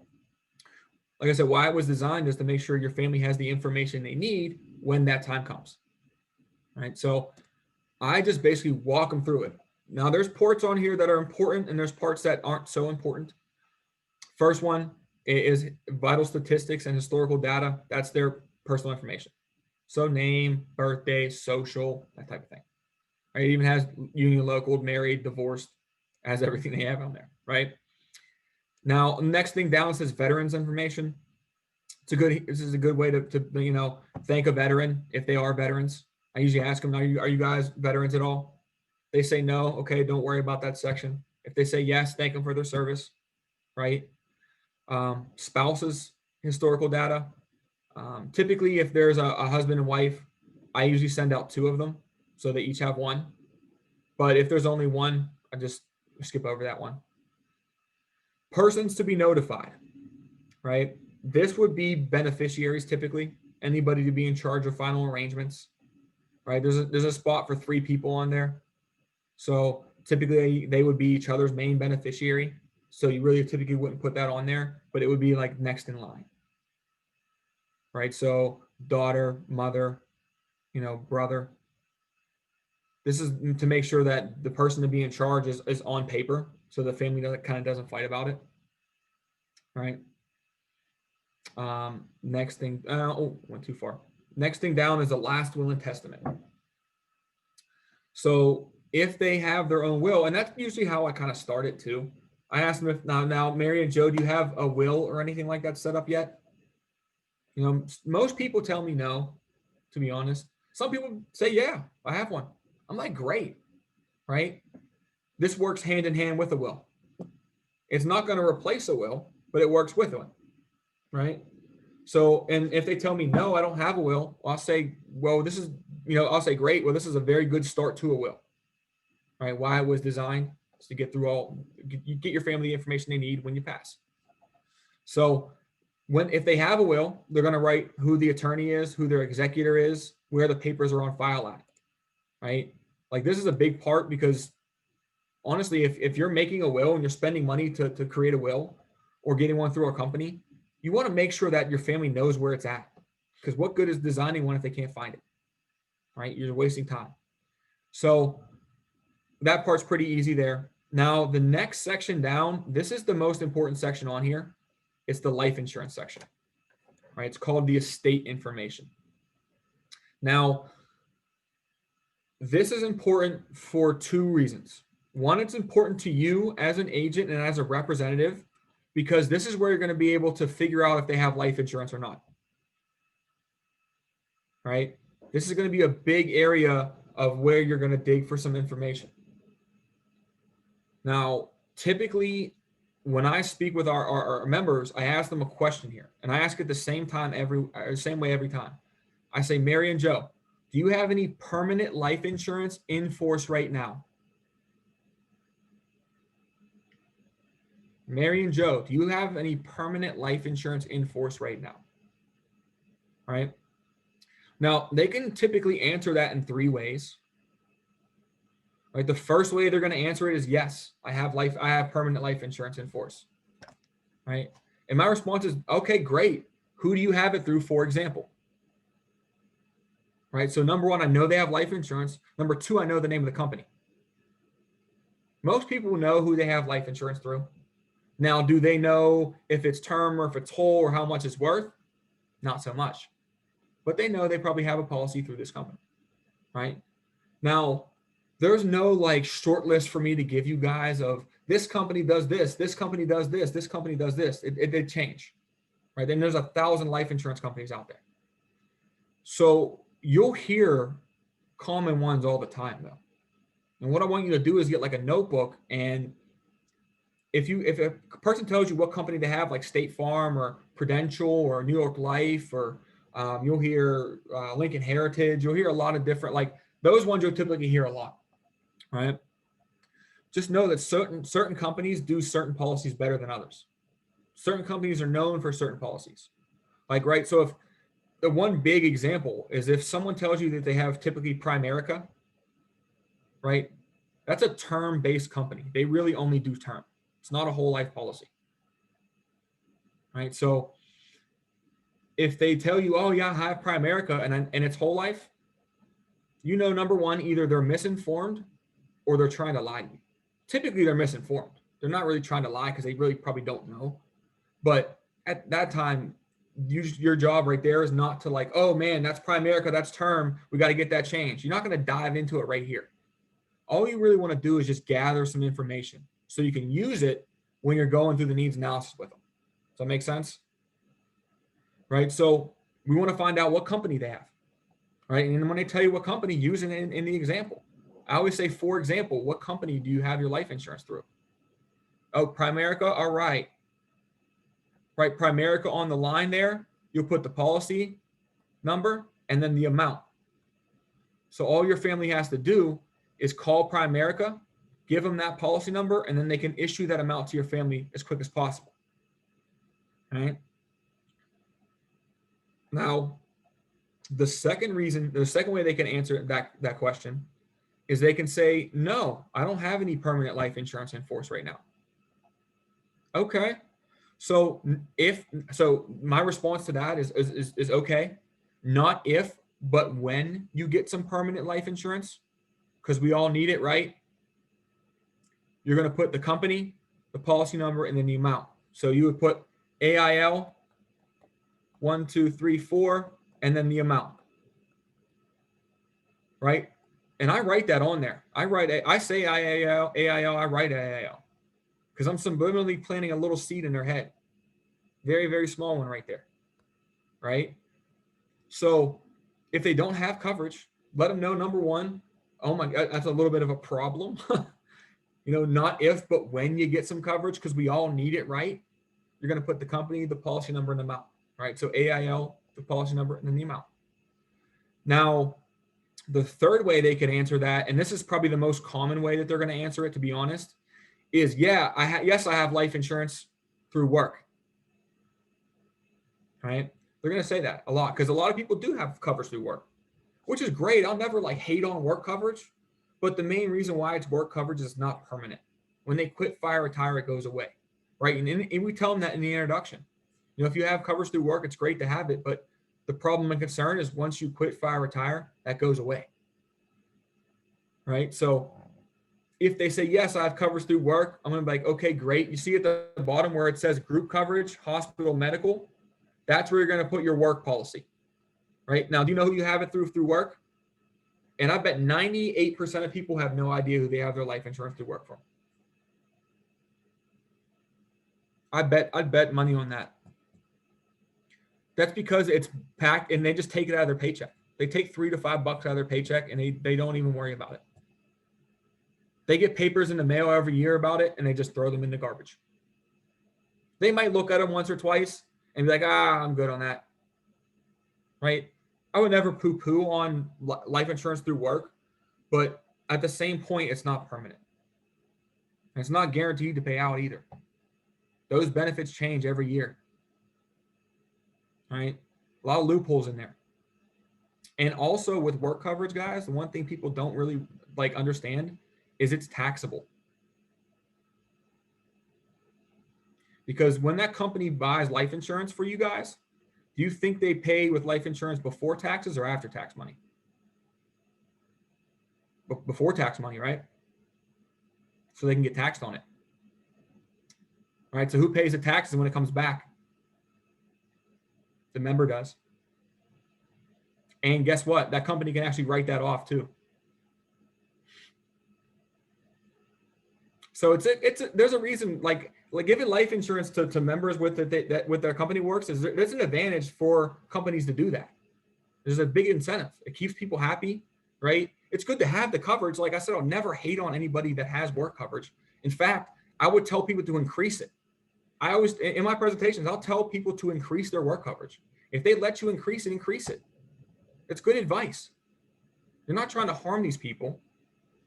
like I said, why it was designed is to make sure your family has the information they need when that time comes. Right. So I just basically walk them through it. Now there's parts on here that are important and there's parts that aren't so important. First one is vital statistics and historical data. That's their personal information. So name, birthday, social, that type of thing. Right? It even has union, local, married, divorced, has everything they have on there, right? Now, next thing down says veterans information. This is a good way to thank a veteran if they are veterans. I usually ask them, are you guys veterans at all? They say no. Okay, don't worry about that section. If they say yes, thank them for their service, right? Spouses, historical data. Typically, if there's a husband and wife, I usually send out 2 of them, so they each have one. But if there's only one, I just skip over that one. Persons to be notified, right? This would be beneficiaries typically, anybody to be in charge of final arrangements, right? There's a spot for 3 people on there. So typically they would be each other's main beneficiary. So you really typically wouldn't put that on there, but it would be like next in line, right? So daughter, mother, brother. This is to make sure that the person to be in charge is on paper, so the family doesn't fight about it, right? Next thing, went too far. Next thing down is the last will and testament. So if they have their own will, and that's usually how I kind of start it too. I asked them if now, Mary and Joe, do you have a will or anything like that set up yet? Most people tell me no, to be honest. Some people say, yeah, I have one. I'm like, great, right? this works hand in hand with a will. It's not going to replace a will, but it works with one, right? So, and if they tell me, no, I don't have a will, I'll say, well, this is, I'll say, great. Well, this is a very good start to a will, right? Why it was designed is to get through you get your family the information they need when you pass. So if they have a will, they're going to write who the attorney is, who their executor is, where the papers are on file at, right? Like this is a big part because honestly, if you're making a will and you're spending money to create a will or getting one through a company, you want to make sure that your family knows where it's at. Because what good is designing one if they can't find it, right? You're wasting time. So that part's pretty easy there. Now, the next section down, this is the most important section on here. It's the life insurance section, right? It's called the estate information. Now, this is important for two reasons. One, it's important to you as an agent and as a representative, because this is where you're going to be able to figure out if they have life insurance or not, right? This is going to be a big area of where you're going to dig for some information. Now, typically, when I speak with our members, I ask them a question here, and I ask it the same way every time. I say, Mary and Joe, do you have any permanent life insurance in force right now? Mary and Joe, do you have any permanent life insurance in force right now? All right. Now, they can typically answer that in three ways. Right. The first way they're going to answer it is yes, I have permanent life insurance in force. Right. And my response is, okay, great. Who do you have it through, for example? Right. So number one, I know they have life insurance. Number two, I know the name of the company. Most people know who they have life insurance through. Now, do they know if it's term or if it's whole or how much it's worth? Not so much. But they know they probably have a policy through this company, right? Now, there's no like short list for me to give you guys of this company does this company does this company does this. It did change, right? And there's 1,000 life insurance companies out there. So you'll hear common ones all the time though. And what I want you to do is get like a notebook, and if a person tells you what company they have, like State Farm or Prudential or New York Life, or you'll hear Lincoln Heritage, you'll hear a lot of different, like those ones you'll typically hear a lot, right? Just know that certain companies do certain policies better than others. Certain companies are known for certain policies. Like, right, so if the one big example is if someone tells you that they have typically Primerica, right? That's a term-based company. They really only do term. It's not a whole life policy, right? So if they tell you, oh yeah, I have Primerica and it's whole life, number one, either they're misinformed or they're trying to lie to you. Typically they're misinformed. They're not really trying to lie because they really probably don't know. But at that time, your job right there is not to like, oh man, that's Primerica, that's term, we got to get that changed. You're not going to dive into it right here. All you really want to do is just gather some information so you can use it when you're going through the needs analysis with them. Does that make sense? Right. So we want to find out what company they have. Right. And when they tell you what company, use it in the example. I always say, for example, what company do you have your life insurance through? Oh, Primerica. All right. Right. Primerica on the line there, you'll put the policy number and then the amount. So all your family has to do is call Primerica, give them that policy number, and then they can issue that amount to your family as quick as possible. All right. Now, the second way they can answer that question is they can say, no, I don't have any permanent life insurance in force right now. Okay. So my response to that is okay. Not if, but when you get some permanent life insurance, because we all need it, right? You're going to put the company, the policy number, and then the amount. So you would put AIL 1234 and then the amount, right? And I write that on there. I say AIL, I write AIL because I'm subliminally planting a little seed in their head. Very, very small one right there, right? So if they don't have coverage, let them know, number one, oh my God, that's a little bit of a problem. You know, not if, but when you get some coverage, because we all need it, right? You're going to put the company, the policy number, and the amount, right? So AIL, the policy number, and then the amount. Now, the third way they could answer that, and this is probably the most common way that they're going to answer it, to be honest, is yes, I have life insurance through work, right? They're going to say that a lot because a lot of people do have coverage through work, which is great. I'll never like hate on work coverage, but the main reason why it's work coverage is not permanent. When they quit, fire, retire, it goes away, right? And we tell them that in the introduction. You know, if you have coverage through work, it's great to have it, but the problem and concern is once you quit, fire, retire, that goes away, right? So if they say, yes, I have coverage through work, I'm going to be like, okay, great. You see at the bottom where it says group coverage, hospital, medical, that's where you're going to put your work policy, right? Now, do you know who you have it through work? And I bet 98% of people have no idea who they have their life insurance through work from. I'd bet money on that. That's because it's packed and they just take it out of their paycheck. They take $3 to $5 out of their paycheck and they don't even worry about it. They get papers in the mail every year about it and they just throw them in the garbage. They might look at them once or twice and be like, I'm good on that, right? I would never poo-poo on life insurance through work, but at the same point, it's not permanent. It's not guaranteed to pay out either. Those benefits change every year, right? A lot of loopholes in there. And also with work coverage, guys, the one thing people don't really like understand is it's taxable. Because when that company buys life insurance for you guys, do you think they pay with life insurance before taxes or after tax money? Before tax money, right? So they can get taxed on it. All right, so who pays the taxes when it comes back? The member does. And guess what? That company can actually write that off too. So there's a reason, like giving life insurance to members with that with their company works is there's an advantage for companies to do that. There's a big incentive. It keeps people happy, right? It's good to have the coverage. Like I said, I'll never hate on anybody that has work coverage. In fact, I would tell people to increase it. I always, in my presentations, I'll tell people to increase their work coverage. If they let you increase it, increase it. It's good advice. You're not trying to harm these people,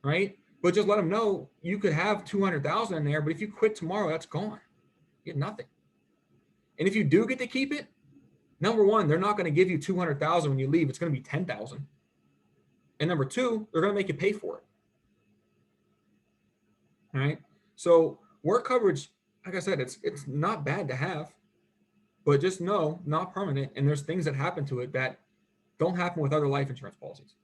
right? But just let them know you could have 200,000 in there, but if you quit tomorrow, that's gone. You get nothing. And if you do get to keep it, number one, they're not going to give you 200,000 when you leave. It's going to be 10,000. And number two, they're going to make you pay for it. All right. So work coverage, like I said, it's not bad to have, but just know, not permanent. And there's things that happen to it that don't happen with other life insurance policies.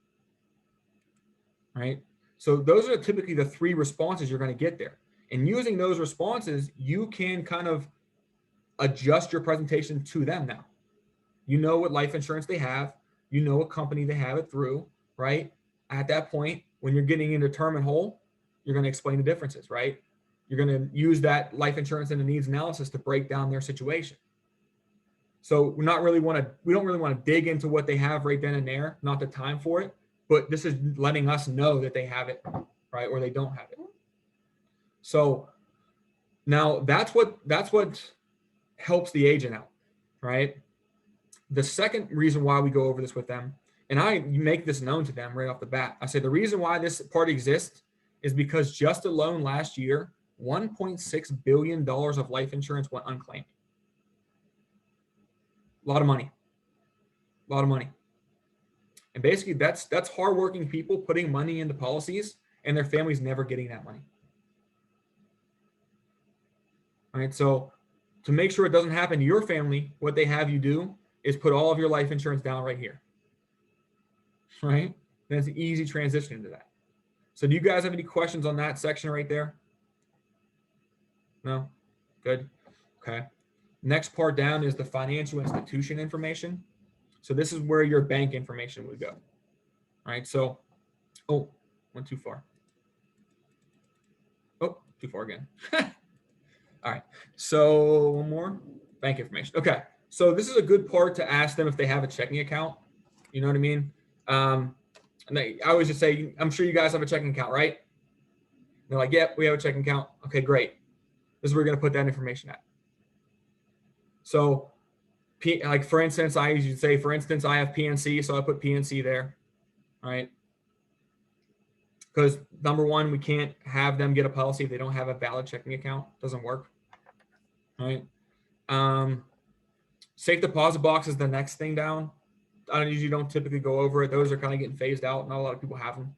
Right. So those are typically the three responses you're going to get there. And using those responses, you can kind of adjust your presentation to them now. You know what life insurance they have. You know what company they have it through, right? At that point, when you're getting into term and whole, you're going to explain the differences, right? You're going to use that life insurance and the needs analysis to break down their situation. So we don't really want to dig into what they have right then and there, not the time for it. But this is letting us know that they have it, right? Or they don't have it. So now that's what helps the agent out, right? The second reason why we go over this with them, and I make this known to them right off the bat. I say the reason why this part exists is because just alone last year, $1.6 billion of life insurance went unclaimed. A lot of money. And basically that's hardworking people putting money into policies and their families never getting that money. All right. So to make sure it doesn't happen to your family, what they have you do is put all of your life insurance down right here. Right. Then it's an easy transition into that. So do you guys have any questions on that section right there? No? Good. Okay. Next part down is the financial institution information. So this is where your bank information would go. All right. So, went too far. Oh, too far again. All right. So one more, bank information. Okay. So this is a good part to ask them if they have a checking account. You know what I mean? And I always just say, I'm sure you guys have a checking account, right? They're like, yep, we have a checking account. Okay, great. This is where we're going to put that information at. So, like for instance, I usually say, for instance, I have PNC, so I put PNC there, right? Because number one, we can't have them get a policy if they don't have a valid checking account. Doesn't work, right? Safe deposit box is the next thing down. I usually don't typically go over it. Those are kind of getting phased out. Not a lot of people have them.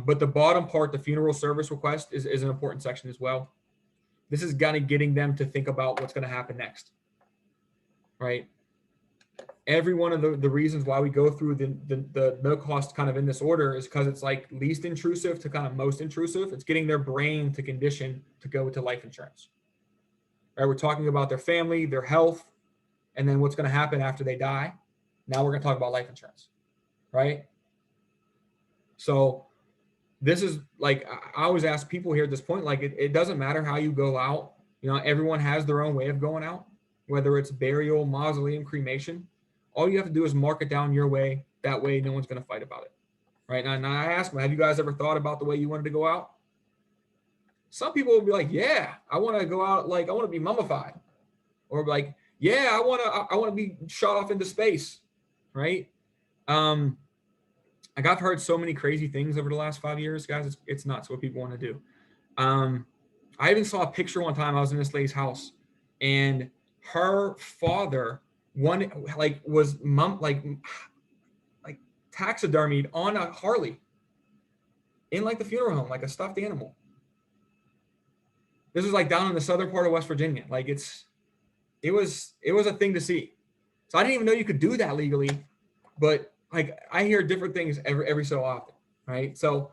But the bottom part, the funeral service request, is an important section as well. This is kind of getting them to think about what's going to happen next, right? Every one of the reasons why we go through the no cost kind of in this order is because it's like least intrusive to kind of most intrusive. It's getting their brain to condition to go to life insurance, right? We're talking about their family, their health, and then what's going to happen after they die. Now we're going to talk about life insurance, right? So this is like, I always ask people here at this point, like it doesn't matter how you go out. You know, everyone has their own way of going out, whether it's burial, mausoleum, cremation. All you have to do is mark it down your way. That way, no one's going to fight about it, right? And I ask them, have you guys ever thought about the way you wanted to go out? Some people will be like, yeah, I want to go out like I want to be mummified, or like, yeah, I want to be shot off into space, right? Like I've heard so many crazy things over the last 5 years, guys. It's nuts what people want to do. I even saw a picture one time. I was in this lady's house, and her father was taxidermied on a Harley in like the funeral home, like a stuffed animal. This was like down in the southern part of West Virginia. Like it was a thing to see. So I didn't even know you could do that legally, but like I hear different things every so often, right? So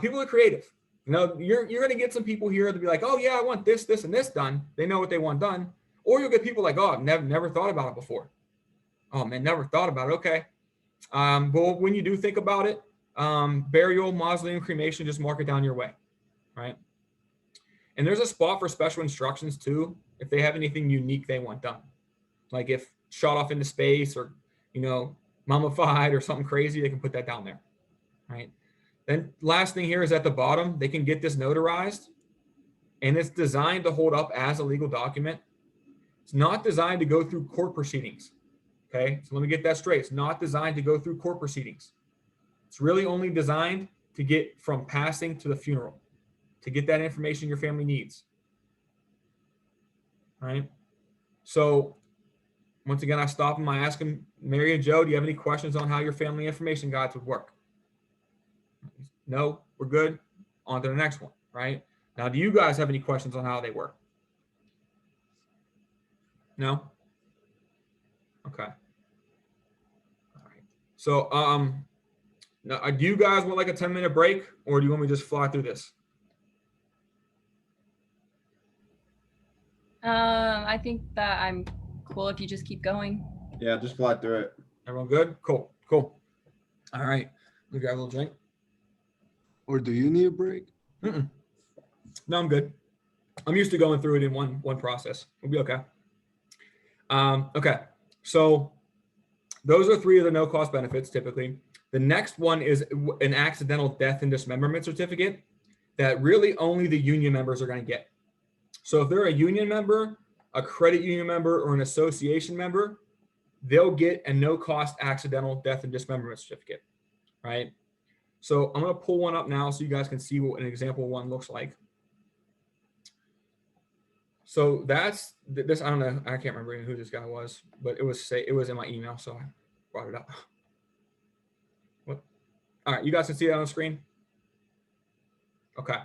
people are creative. You know, you're going to get some people here to be like, oh yeah, I want this, this, and this done. They know what they want done. Or you'll get people like, oh, I've never thought about it before. Oh man, never thought about it. Okay. But when you do think about it, burial, mausoleum, cremation, just mark it down your way, right? And there's a spot for special instructions too, if they have anything unique they want done. Like if shot off into space or, you know, mummified or something crazy, they can put that down there, right? Then last thing here is at the bottom, they can get this notarized, and it's designed to hold up as a legal document. It's not designed to go through court proceedings, okay? So let me get that straight. It's not designed to go through court proceedings. It's really only designed to get from passing to the funeral, to get that information your family needs, right? So once again, I stop them. I ask them, Mary and Joe, do you have any questions on how your family information guides would work? No, we're good. On to the next one, right? Now, do you guys have any questions on how they work? No? Okay. All right. So, now, do you guys want like a 10-minute break, or do you want me to just fly through this? I think that I'm cool if you just keep going. Yeah, just fly through it. Everyone good? Cool. All right. We got a little drink. Or do you need a break? No, I'm good. I'm used to going through it in one process. We'll be okay. Okay. So those are 3 of the no-cost benefits typically. The next one is an accidental death and dismemberment certificate that really only the union members are going to get. So if they're a union member, a credit union member, or an association member, they'll get a no-cost accidental death and dismemberment certificate, right? So I'm going to pull one up now so you guys can see what an example one looks like. So that's this. I don't know. I can't remember who this guy was, but it was in my email, so I brought it up. What? All right, you guys can see that on the screen. Okay.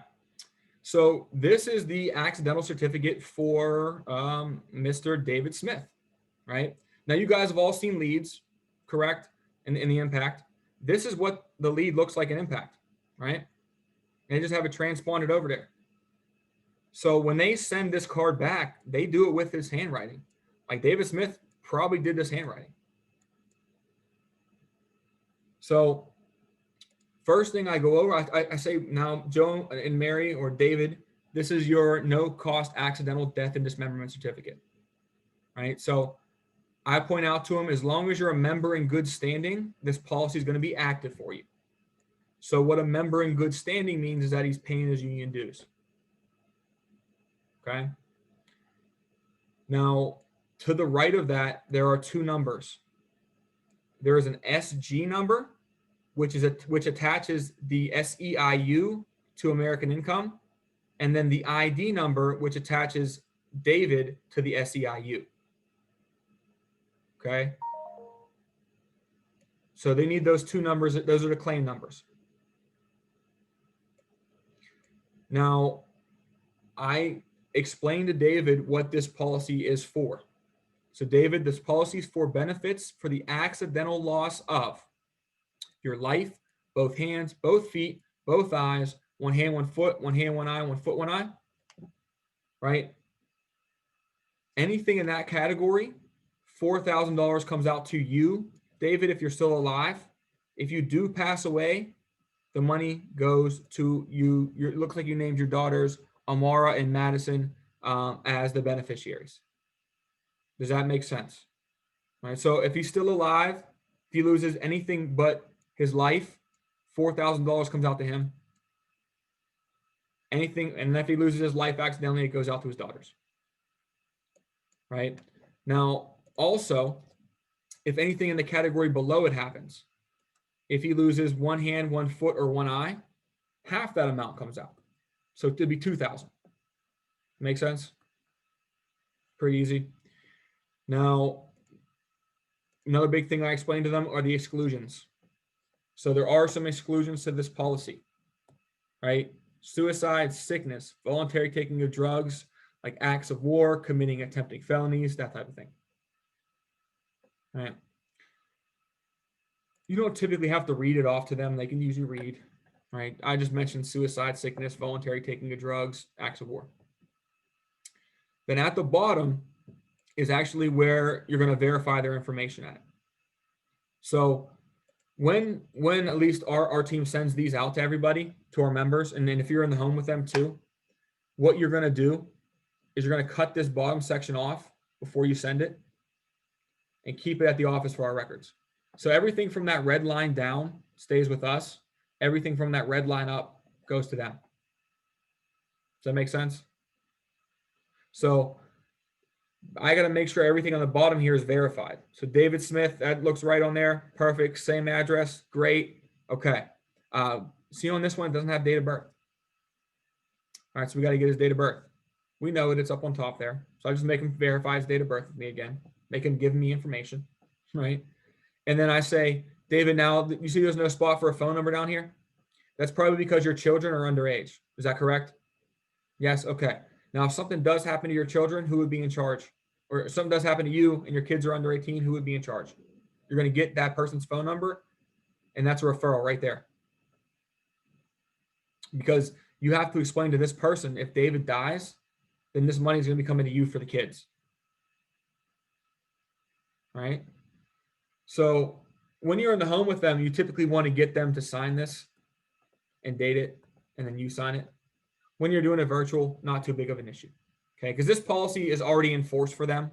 So this is the accidental certificate for Mr. David Smith, right? Now you guys have all seen leads, correct? In the impact. This is what the lead looks like in impact, right? And they just have it transponded over there. So when they send this card back, they do it with his handwriting. Like David Smith probably did this handwriting. So first thing I go over, I say, now, Joe and Mary or David, this is your no-cost accidental death and dismemberment certificate, right? So I point out to them, as long as you're a member in good standing, this policy is going to be active for you. So what a member in good standing means is that he's paying his union dues. Okay. Now, to the right of that, there are two numbers. There is an SG number, which attaches the SEIU to American Income, and then the ID number, which attaches David to the SEIU. Okay. So they need those two numbers. Those are the claim numbers. Now, I explained to David what this policy is for. So David, this policy is for benefits for the accidental loss of your life, both hands, both feet, both eyes, one hand, one foot, one hand, one eye, one foot, one eye, right? Anything in that category, $4,000 comes out to you, David, if you're still alive. If you do pass away, the money goes to you. It looks like you named your daughters Amara and Madison as the beneficiaries. Does that make sense? All right. So if he's still alive, if he loses anything but his life, $4,000 comes out to him. Anything, and if he loses his life accidentally, it goes out to his daughters. Right. Now, also, if anything in the category below it happens, if he loses one hand, one foot, or one eye, half that amount comes out. So it'd be $2,000. Make sense? Pretty easy. Now, another big thing I explained to them are the exclusions. So there are some exclusions to this policy, right? Suicide, sickness, voluntary taking of drugs, like acts of war, committing attempting felonies, that type of thing. All right. You don't typically have to read it off to them. They can usually read, right? I just mentioned suicide, sickness, voluntary taking of drugs, acts of war. Then at the bottom is actually where you're going to verify their information at. So when at least our team sends these out to everybody, to our members, and then if you're in the home with them too, what you're going to do is you're going to cut this bottom section off before you send it and keep it at the office for our records. So everything from that red line down stays with us. Everything from that red line up goes to them. Does that make sense? So I got to make sure everything on the bottom here is verified. So David Smith, that looks right on there. Perfect. Same address. Great. Okay. See on this one, it doesn't have date of birth. All right. So we got to get his date of birth. We know it. It's up on top there. So I just make him verify his date of birth with me again. Make him give me information. Right. And then I say, David, now you see there's no spot for a phone number down here? That's probably because your children are underage. Is that correct? Yes. Okay. Now, if something does happen to your children, who would be in charge? Or if something does happen to you and your kids are under 18, who would be in charge? You're going to get that person's phone number, and that's a referral right there. Because you have to explain to this person, if David dies, then this money is going to be coming to you for the kids. Right? So when you're in the home with them, you typically want to get them to sign this and date it, and then you sign it. When you're doing a virtual, not too big of an issue. Okay, because this policy is already in force for them.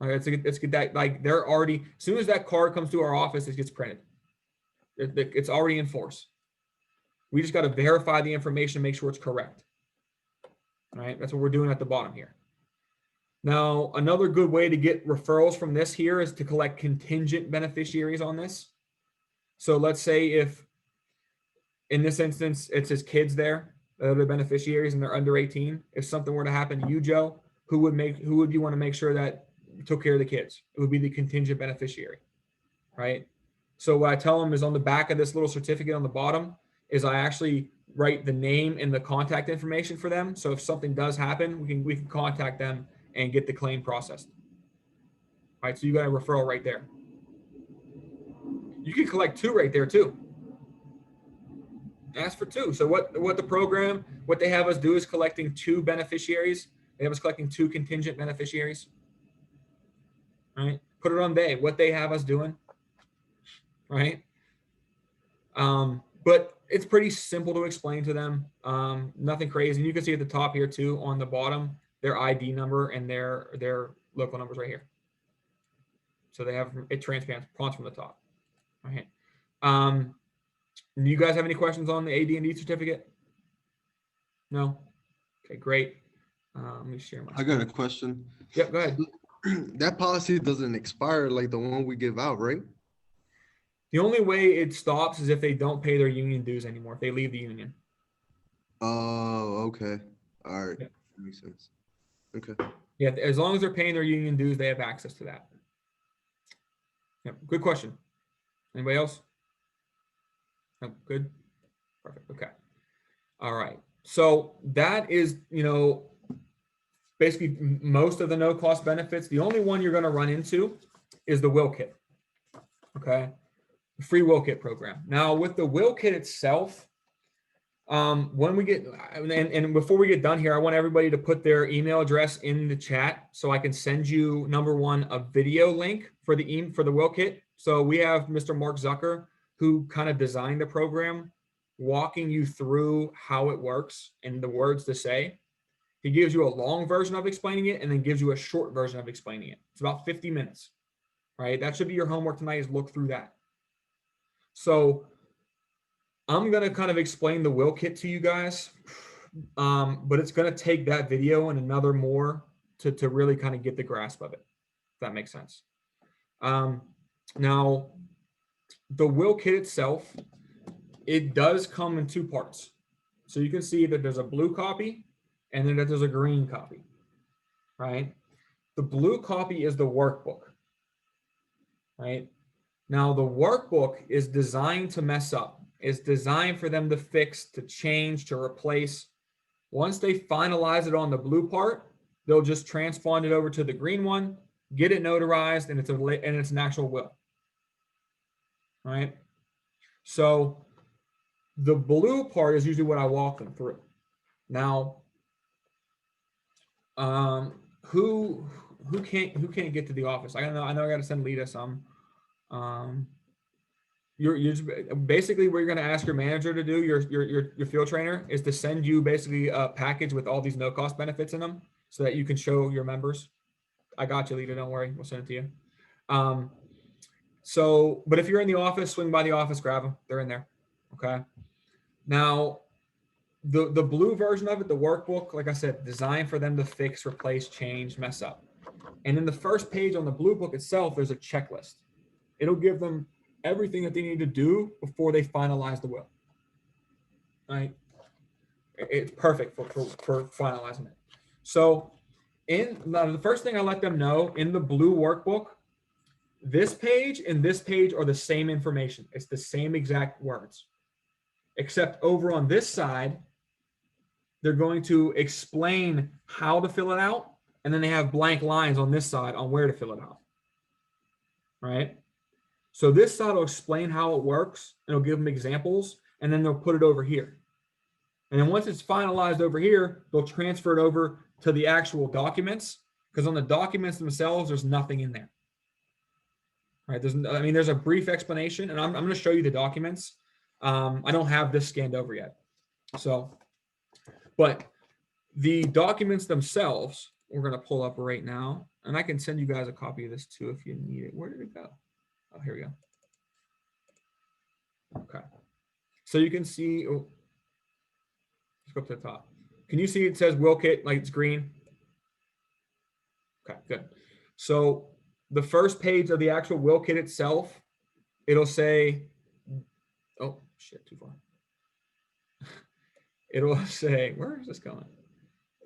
All right, it's that, like, they're already, as soon as that card comes to our office, it gets printed. It's already in force. We just got to verify the information, make sure it's correct. All right, that's what we're doing at the bottom here. Now, another good way to get referrals from this here is to collect contingent beneficiaries on this. So let's say if, in this instance, it's his kids there, the beneficiaries, and they're under 18. If something were to happen to you, Joe, who would you want to make sure that took care of the kids? It would be the contingent beneficiary, right? So what I tell them is on the back of this little certificate on the bottom is I actually write the name and the contact information for them. So if something does happen, we can contact them and get the claim processed. All right, so you got a referral right there. You can collect two right there too. Ask for two. So what the program, what they have us do is collecting two beneficiaries. They have us collecting two contingent beneficiaries. All right, put it on they, what they have us doing. Right. But it's pretty simple to explain to them. Nothing crazy. And you can see at the top here too, on the bottom, their ID number and their local numbers right here. So they have it transparent from the top. All right. Do you guys have any questions on the AD&D certificate? No? Okay, great. Let me share my I got a screen. question. Yep, go ahead. That policy doesn't expire like the one we give out, right? The only way it stops is if they don't pay their union dues anymore, if they leave the union. Oh, okay. All right. Yeah. Makes sense. Okay. Yeah, as long as they're paying their union dues, they have access to that. Yep, good question. Anybody else? No, good. Perfect. Okay. All right. So that is, basically most of the no cost benefits. The only one you're going to run into is the will kit. Okay. The free will kit program. Now with the will kit itself, when we get, and before we get done here, I want everybody to put their email address in the chat so I can send you, number one, a video link for the will kit. So we have Mr. Mark Zucker, who kind of designed the program, walking you through how it works and the words to say. He gives you a long version of explaining it and then gives you a short version of explaining it. It's about 50 minutes, right? That should be your homework tonight, is look through that. So I'm going to kind of explain the will kit to you guys, but it's going to take that video and another more to really kind of get the grasp of it, if that makes sense. Now, the will kit itself, it does come in two parts. So you can see that there's a blue copy and then there's a green copy, right? The blue copy is the workbook, right? Now, the workbook is designed to mess up. It's designed for them to fix, to change, to replace. Once they finalize it on the blue part, they'll just transpond it over to the green one, get it notarized, and it's an actual will, right? So the blue part is usually what I walk them through. Now, who can't get to the office? I know I got to send Lita some. You're just, basically what you're going to ask your manager to do, your field trainer, is to send you basically a package with all these no cost benefits in them so that you can show your members. I got you, Lita. Don't worry, we'll send it to you. But if you're in the office, swing by the office, grab them. They're in there. Okay. Now, the blue version of it, the workbook, like I said, designed for them to fix, replace, change, mess up. And in the first page on the blue book itself, there's a checklist. It'll give them everything that they need to do before they finalize the will. Right? It's perfect for finalizing it. So now the first thing I let them know in the blue workbook, this page and this page are the same information. It's the same exact words, except over on this side, they're going to explain how to fill it out. And then they have blank lines on this side on where to fill it out. Right? So this side will explain how it works. And it'll give them examples. And then they'll put it over here. And then once it's finalized over here, they'll transfer it over to the actual documents. Because on the documents themselves, there's nothing in there. Right? There's a brief explanation. And I'm going to show you the documents. I don't have this scanned over yet. But the documents themselves, we're going to pull up right now. And I can send you guys a copy of this too if you need it. Where did it go? Oh, here we go. Okay. So you can see, let's go up to the top. Can you see it says will kit, like it's green? Okay, good. So the first page of the actual will kit itself, it'll say, oh shit, too far. It'll say, where is this going?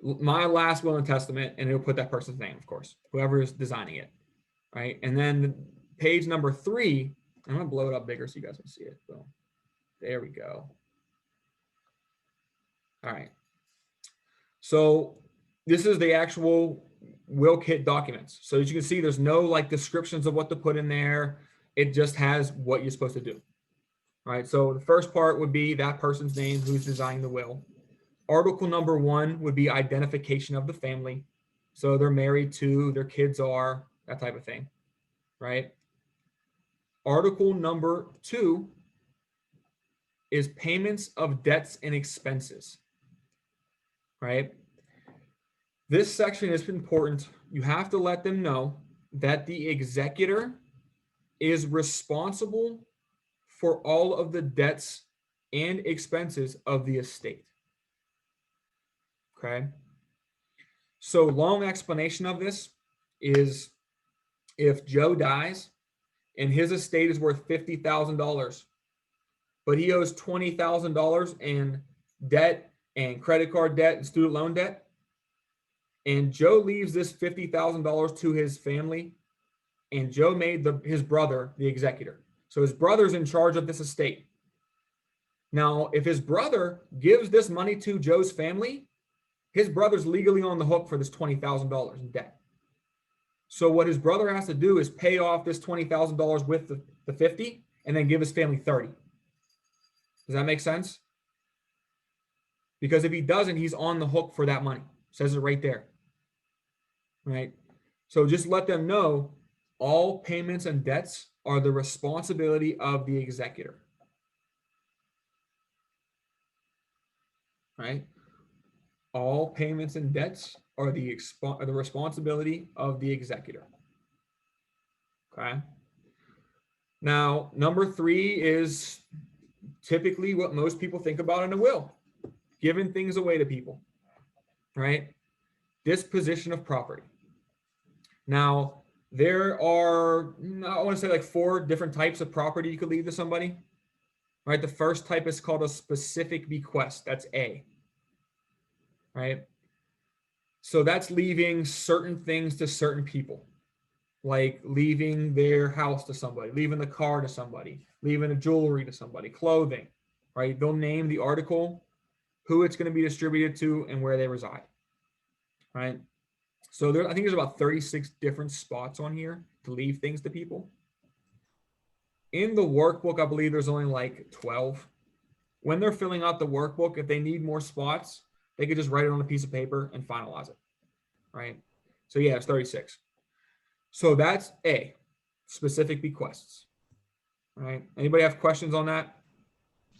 My last will and testament, and it'll put that person's name, of course, whoever is designing it, right? And then page number 3, I'm gonna blow it up bigger so you guys can see it. Boom. There we go. All right. So this is the actual will kit documents. So as you can see, there's no like descriptions of what to put in there. It just has what you're supposed to do. All right. So the first part would be that person's name, who's designing the will. Article number 1 would be identification of the family. So they're married to, their kids are, that type of thing, right? Article number 2 is payments of debts and expenses, right? This section is important. You have to let them know that the executor is responsible for all of the debts and expenses of the estate. Okay. So long explanation of this is if Joe dies and his estate is worth $50,000, but he owes $20,000 in debt and credit card debt and student loan debt, and Joe leaves this $50,000 to his family, and Joe made his brother the executor. So his brother's in charge of this estate. Now, if his brother gives this money to Joe's family, his brother's legally on the hook for this $20,000 in debt. So what his brother has to do is pay off this $20,000 with the 50 and then give his family 30. Does that make sense? Because if he doesn't, he's on the hook for that money. Says it right there. Right? So just let them know all payments and debts are the responsibility of the executor. Right? All payments and debts are the responsibility of the executor. Okay. Now, number 3 is typically what most people think about in a will, giving things away to people, right? Disposition of property. Now, there are, I want to say like 4 different types of property you could leave to somebody, right? The first type is called a specific bequest. That's A, right? So that's leaving certain things to certain people, like leaving their house to somebody, leaving the car to somebody, leaving the jewelry to somebody, clothing, right? They'll name the article, who it's going to be distributed to, and where they reside, right? So I think there's about 36 different spots on here to leave things to people. In the workbook, I believe there's only like 12. When they're filling out the workbook, if they need more spots, they could just write it on a piece of paper and finalize it, right? So yeah, it's 36. So that's A, specific bequests, right? Anybody have questions on that?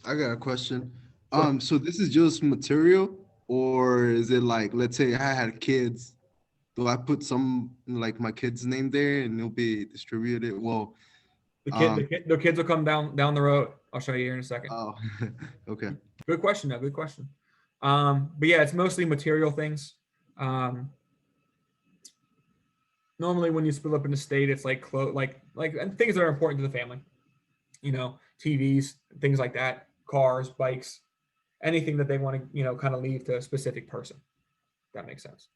I got a question. Sure. So this is just material, or is it like, let's say I had kids, do I put some like my kid's name there and it'll be distributed? Well, The kids will come down the road. I'll show you here in a second. oh, okay. Good question, though. Good question. But yeah, it's mostly material things. Normally, when you split up in a state, it's like and things that are important to the family. You know, TVs, things like that, cars, bikes, anything that they want to kind of leave to a specific person. That makes sense.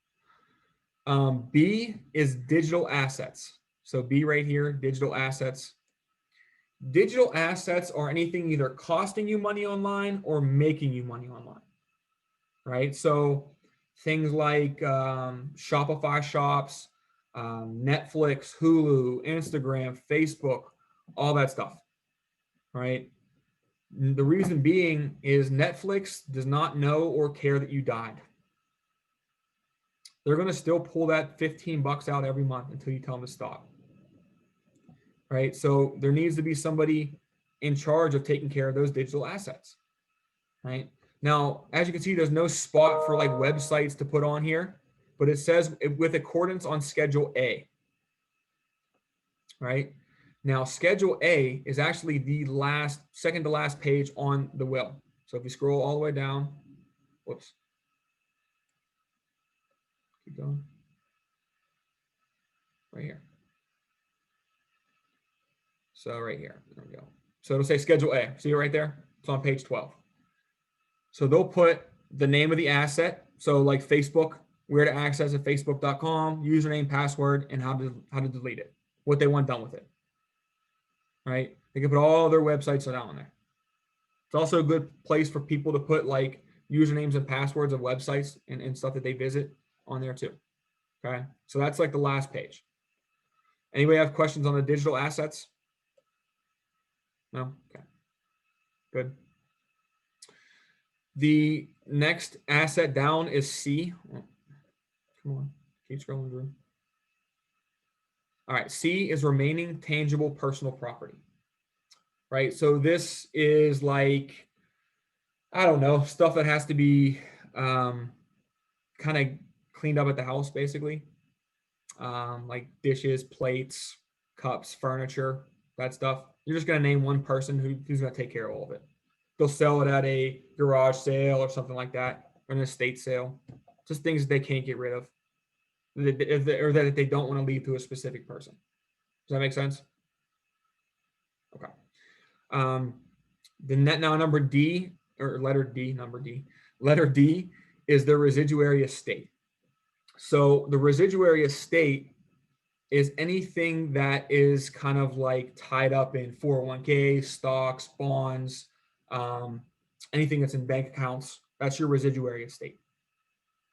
B is digital assets. So B right here, digital assets. Digital assets are anything either costing you money online or making you money online, right? So things like Shopify shops, Netflix, Hulu, Instagram, Facebook, all that stuff, right? The reason being is Netflix does not know or care that you died. They're going to still pull that $15 out every month until you tell them to stop. Right? So there needs to be somebody in charge of taking care of those digital assets. Right? Now, as you can see, there's no spot for like websites to put on here, but it says with accordance on Schedule A. Right? Now, Schedule A is actually the second to last page on the will. So if you scroll all the way down, whoops. Keep going. Right here. So right here, there we go. So it'll say Schedule A. See it right there? It's on page 12. So they'll put the name of the asset. So like Facebook, where to access it, facebook.com, username, password, and how to delete it, what they want done with it. Right? They can put all their websites down there. It's also a good place for people to put like usernames and passwords of websites and stuff that they visit on there too. Okay. So that's like the last page. Anybody have questions on the digital assets? No? Okay. Good. The next asset down is C. Oh, come on. Keep scrolling through. All right. C is remaining tangible personal property. Right. So this is like, I don't know, stuff that has to be kind of cleaned up at the house, basically. Like dishes, plates, cups, furniture, that stuff. You're just going to name one person who's going to take care of all of it. they'll sell it at a garage sale or something like that, or an estate sale. Just things that they can't get rid of, or that they don't want to leave to a specific person. Does that make sense? Okay. Now number D, or letter D, letter D is the residuary estate. So the residuary estate is anything that is kind of like tied up in 401k, stocks, bonds, anything that's in bank accounts. That's your residuary estate.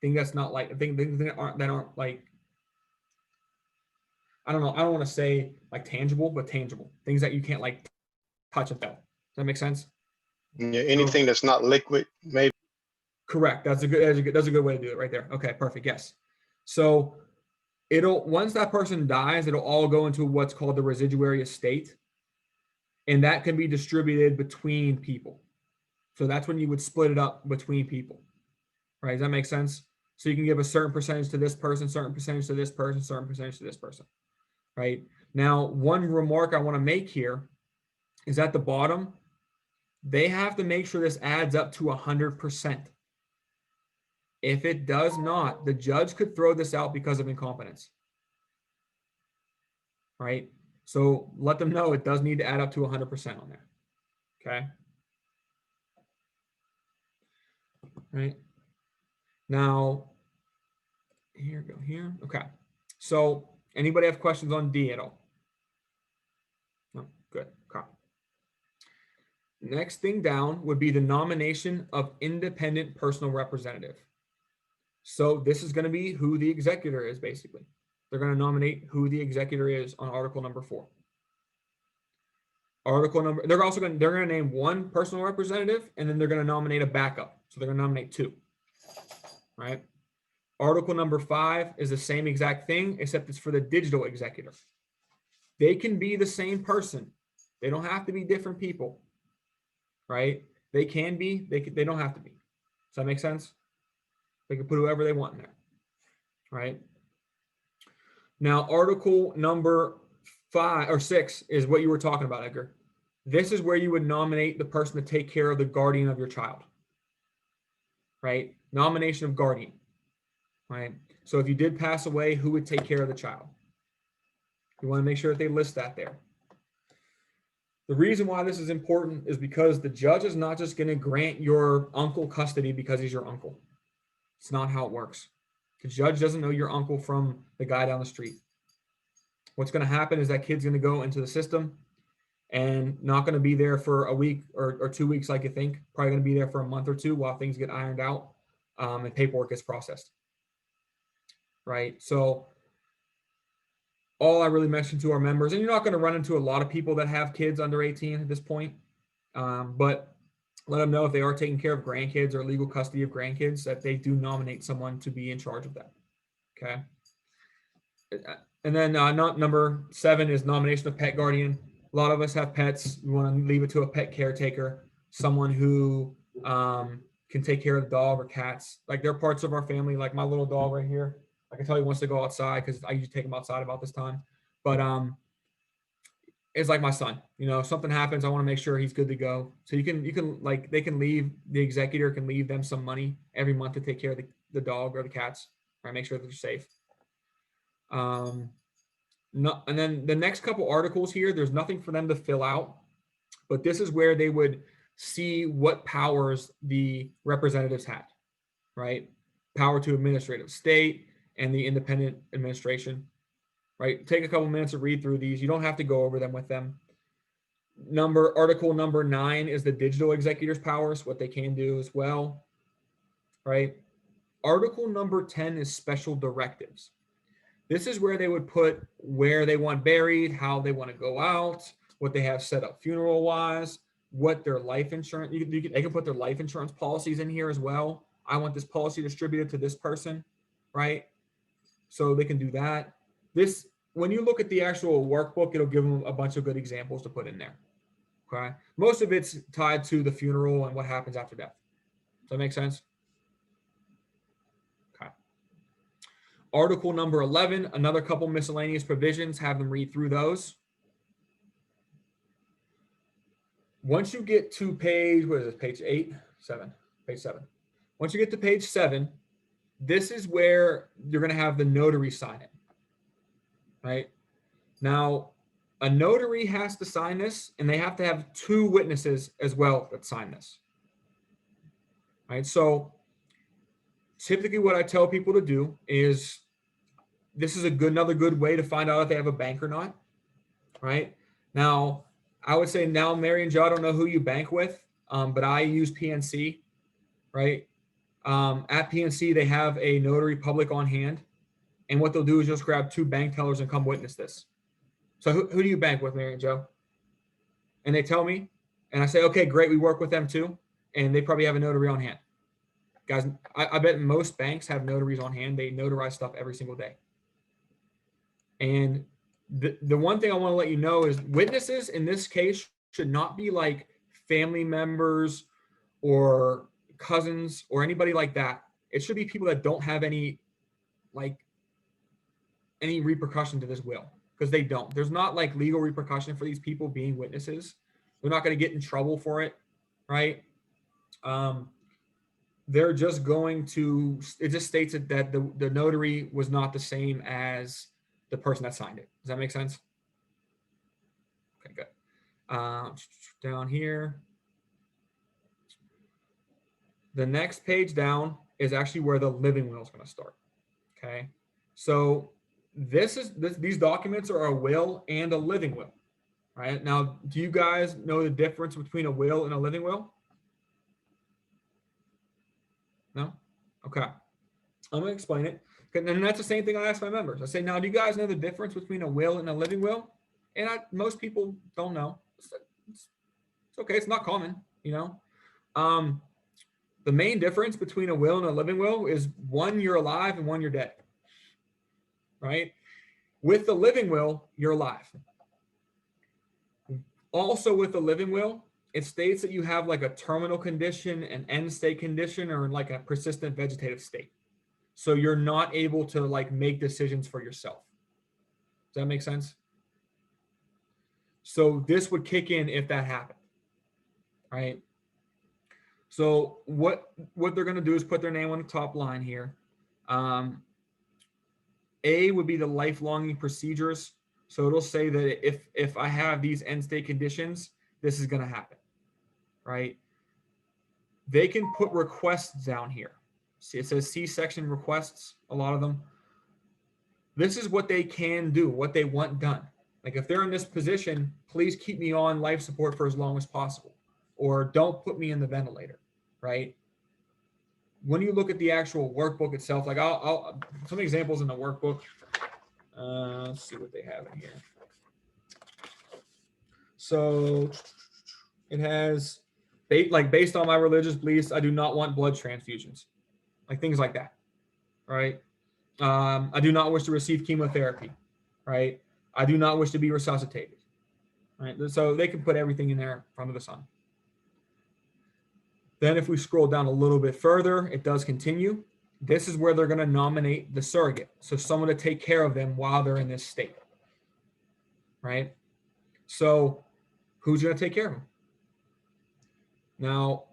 Thing that's not like things that aren't like, I don't know. I don't want to say like tangible, but tangible things that you can't like touch and feel. Does that make sense? Yeah, anything that's not liquid, maybe. Correct. That's a good way to do it right there. Okay, perfect. Yes. So once that person dies, it'll all go into what's called the residuary estate, and that can be distributed between people. So that's when you would split it up between people, right? Does that make sense? So you can give a certain percentage to this person, certain percentage to this person, certain percentage to this person, right? Now, one remark I want to make here is at the bottom, they have to make sure this adds up to 100%. If it does not, the judge could throw this out because of incompetence, right? So let them know it does need to add up to 100% on there, okay? Right. Now, here, go here. Okay. So anybody have questions on D at all? No, good. Okay. Next thing down would be the nomination of independent personal representative. So this is going to be who the executor is, basically. They're going to nominate who the executor is on article number 4. They're going to name one personal representative, and then they're going to nominate a backup. So they're going to nominate 2, right? Article number 5 is the same exact thing, except it's for the digital executor. They can be the same person. They don't have to be different people, right? They can be, they don't have to be. Does that make sense? They can put whoever they want in there, right? Now, article number 5 or 6 is what you were talking about, Edgar. This is where you would nominate the person to take care of the guardian of your child, right? Nomination of guardian, right? So if you did pass away, who would take care of the child? You want to make sure that they list that there. The reason why this is important is because the judge is not just going to grant your uncle custody because he's your uncle. It's not how it works. The judge doesn't know your uncle from the guy down the street. What's going to happen is that kid's going to go into the system and not going to be there for a week or 2 weeks like you think. Probably going to be there for a month or 2 while things get ironed out and paperwork gets processed. Right? So all I really mentioned to our members, and you're not going to run into a lot of people that have kids under 18 at this point, but let them know if they are taking care of grandkids or legal custody of grandkids that they do nominate someone to be in charge of that. Okay. And then number 7 is nomination of pet guardian. A lot of us have pets. We want to leave it to a pet caretaker, someone who can take care of the dog or cats. Like they're parts of our family, like my little dog right here. I can tell he wants to go outside because I usually take him outside about this time. But it's like my son. You know, if something happens, I want to make sure he's good to go. So you can like they can leave, the executor can leave them some money every month to take care of the dog or the cats, right? Make sure that they're safe. No, and then the next couple articles here, there's nothing for them to fill out, but this is where they would see what powers the representatives had, right? Power to administrative state and the independent administration, right? Take a couple minutes to read through these. You don't have to go over them with them. Article number 9 is the digital executor's powers, what they can do as well, right? Article number 10 is special directives. This is where they would put where they want buried, how they want to go out, what they have set up funeral wise, what their life insurance, they can put their life insurance policies in here as well. I want this policy distributed to this person, right? So they can do that. This, when you look at the actual workbook, it'll give them a bunch of good examples to put in there. Okay. Most of it's tied to the funeral and what happens after death. Does that make sense? Okay. Article number 11, another couple miscellaneous provisions, have them read through those. Once you get to page, what is it, page 8, 7, page 7. Once you get to page 7, this is where you're going to have the notary sign it, right? Now, a notary has to sign this, and they have to have 2 witnesses as well that sign this, right? So typically what I tell people to do is, this is another good way to find out if they have a bank or not, right? Now, I would say now, Mary and Joe, I don't know who you bank with, but I use PNC, right? At PNC, they have a notary public on hand. And what they'll do is just grab 2 bank tellers and come witness this. So who do you bank with, Mary and Joe? And they tell me, and I say, okay, great, we work with them too. And they probably have a notary on hand. Guys, I bet most banks have notaries on hand. They notarize stuff every single day. And the one thing I want to let you know is witnesses in this case should not be like family members or cousins or anybody like that. It should be people that don't have any repercussion to this will, because they don't. There's not like legal repercussion for these people being witnesses. They're not going to get in trouble for it, right? They're just going to, it just states that the notary was not the same as the person that signed it. Does that make sense? Okay, good. Down here. The next page down is actually where the living will is going to start. Okay. So these documents are a will and a living will, right? Now, do you guys know the difference between a will and a living will? No? Okay. I'm going to explain it. And that's the same thing I ask my members. I say, now, do you guys know the difference between a will and a living will? And most people don't know. It's okay. It's not common, you know. The main difference between a will and a living will is one you're alive and one you're dead, right? With the living will, you're alive. Also with the living will, it states that you have like a terminal condition, an end state condition, or like a persistent vegetative state. So you're not able to like make decisions for yourself. Does that make sense? So this would kick in if that happened, right? So what they're going to do is put their name on the top line here. A would be the lifelong procedures. So it'll say that if I have these end state conditions, this is going to happen, right? They can put requests down here. See, it says C-section requests, a lot of them. This is what they can do, what they want done. Like if they're in this position, please keep me on life support for as long as possible, or don't put me in the ventilator, right? When you look at the actual workbook itself, like I'll some examples in the workbook. Let's see what they have in here. So it has, based on my religious beliefs, I do not want blood transfusions, like things like that, right? I do not wish to receive chemotherapy, right? I do not wish to be resuscitated, right? So they can put everything in there in front of the sun. Then if we scroll down a little bit further, it does continue. This is where they're going to nominate the surrogate. So someone to take care of them while they're in this state, right? So who's going to take care of them? Now,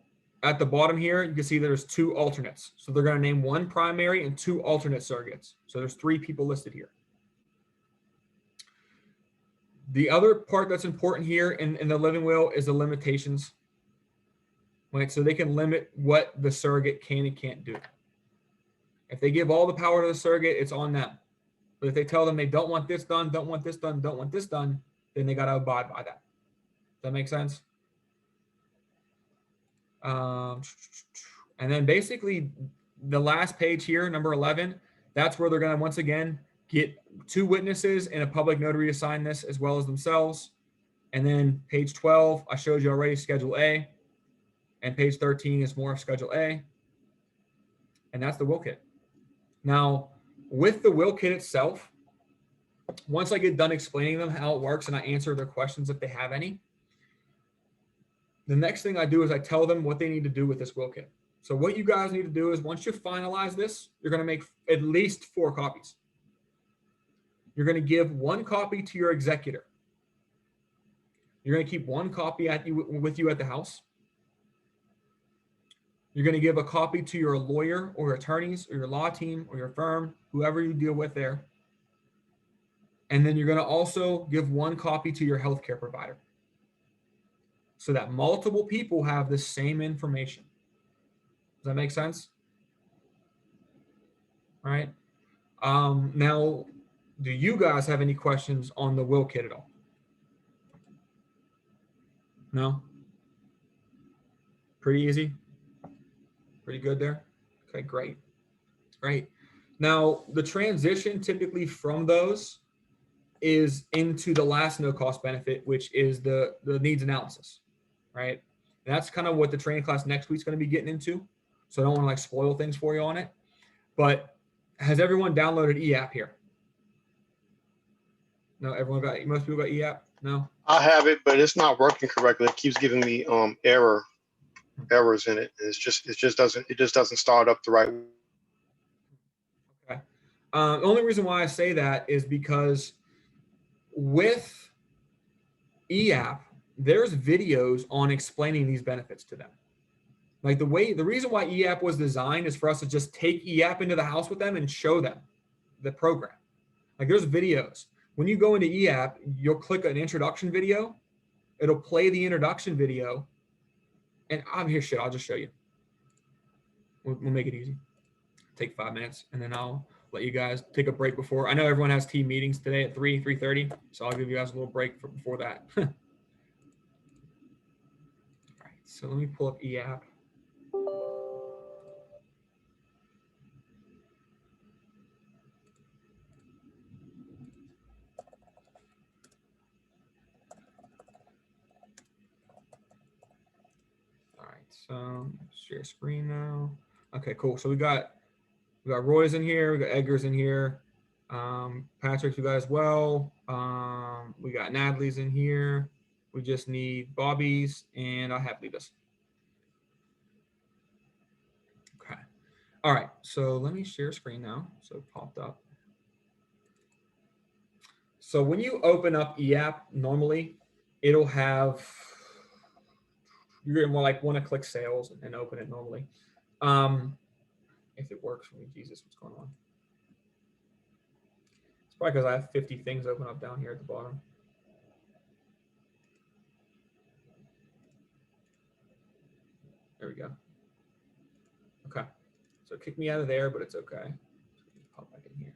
at the bottom here, you can see there's 2 alternates. So they're going to name 1 primary and 2 alternate surrogates. So there's 3 people listed here. The other part that's important here in the living will is the limitations, right? So they can limit what the surrogate can and can't do. If they give all the power to the surrogate, it's on them. But if they tell them they don't want this done, don't want this done, don't want this done, then they got to abide by that. Does that make sense? And then basically the last page here, number 11, that's where they're going to once again get 2 witnesses and a public notary to sign this as well as themselves. And then page 12, I showed you already, Schedule A. And page 13 is more of Schedule A. And that's the will kit. Now, with the will kit itself, once I get done explaining them how it works and I answer their questions if they have any, the next thing I do is I tell them what they need to do with this will kit. So what you guys need to do is once you finalize this, you're going to make at least 4 copies. You're going to give 1 copy to your executor. You're going to keep one copy with you at the house. You're going to give a copy to your lawyer or attorneys or your law team or your firm, whoever you deal with there. And then you're going to also give one copy to your healthcare provider so that multiple people have the same information. Does that make sense? All right. Now, do you guys have any questions on the will kit at all? No? Pretty easy? Pretty good there? Okay, great. Great. Now, the transition typically from those is into the last no cost benefit, which is the needs analysis, right? And that's kind of what the training class next week's going to be getting into. So I don't want to like spoil things for you on it. But has everyone downloaded eApp here? No, everyone got, most people got eApp? No? I have it, but it's not working correctly. It keeps giving me errors in it. It just doesn't start up the right way. Okay. The only reason why I say that is because with eApp, there's videos on explaining these benefits to them. Like the reason why eApp was designed is for us to just take eApp into the house with them and show them the program. Like there's videos. When you go into eApp, you'll click an introduction video. It'll play the introduction video. And I'm here, shit, I'll just show you. We'll make it easy. Take 5 minutes, and then I'll let you guys take a break before. I know everyone has team meetings today at 3:30, so I'll give you guys a little break before that. All right, so let me pull up eApp. All right, so share screen now. Okay, cool. So we got Roy's in here, we got Edgar's in here, Patrick's we got as well. We got Natalie's in here. We just need Bobby's, and I have Liva's. Okay. All right. So let me share screen now. So it popped up. So when you open up eApp, normally it'll have, you're gonna want to click sales and open it normally. If it works for me, Jesus, what's going on? It's probably because I have 50 things open up down here at the bottom. There we go. Okay. So kick me out of there, but it's okay. Pop back in here.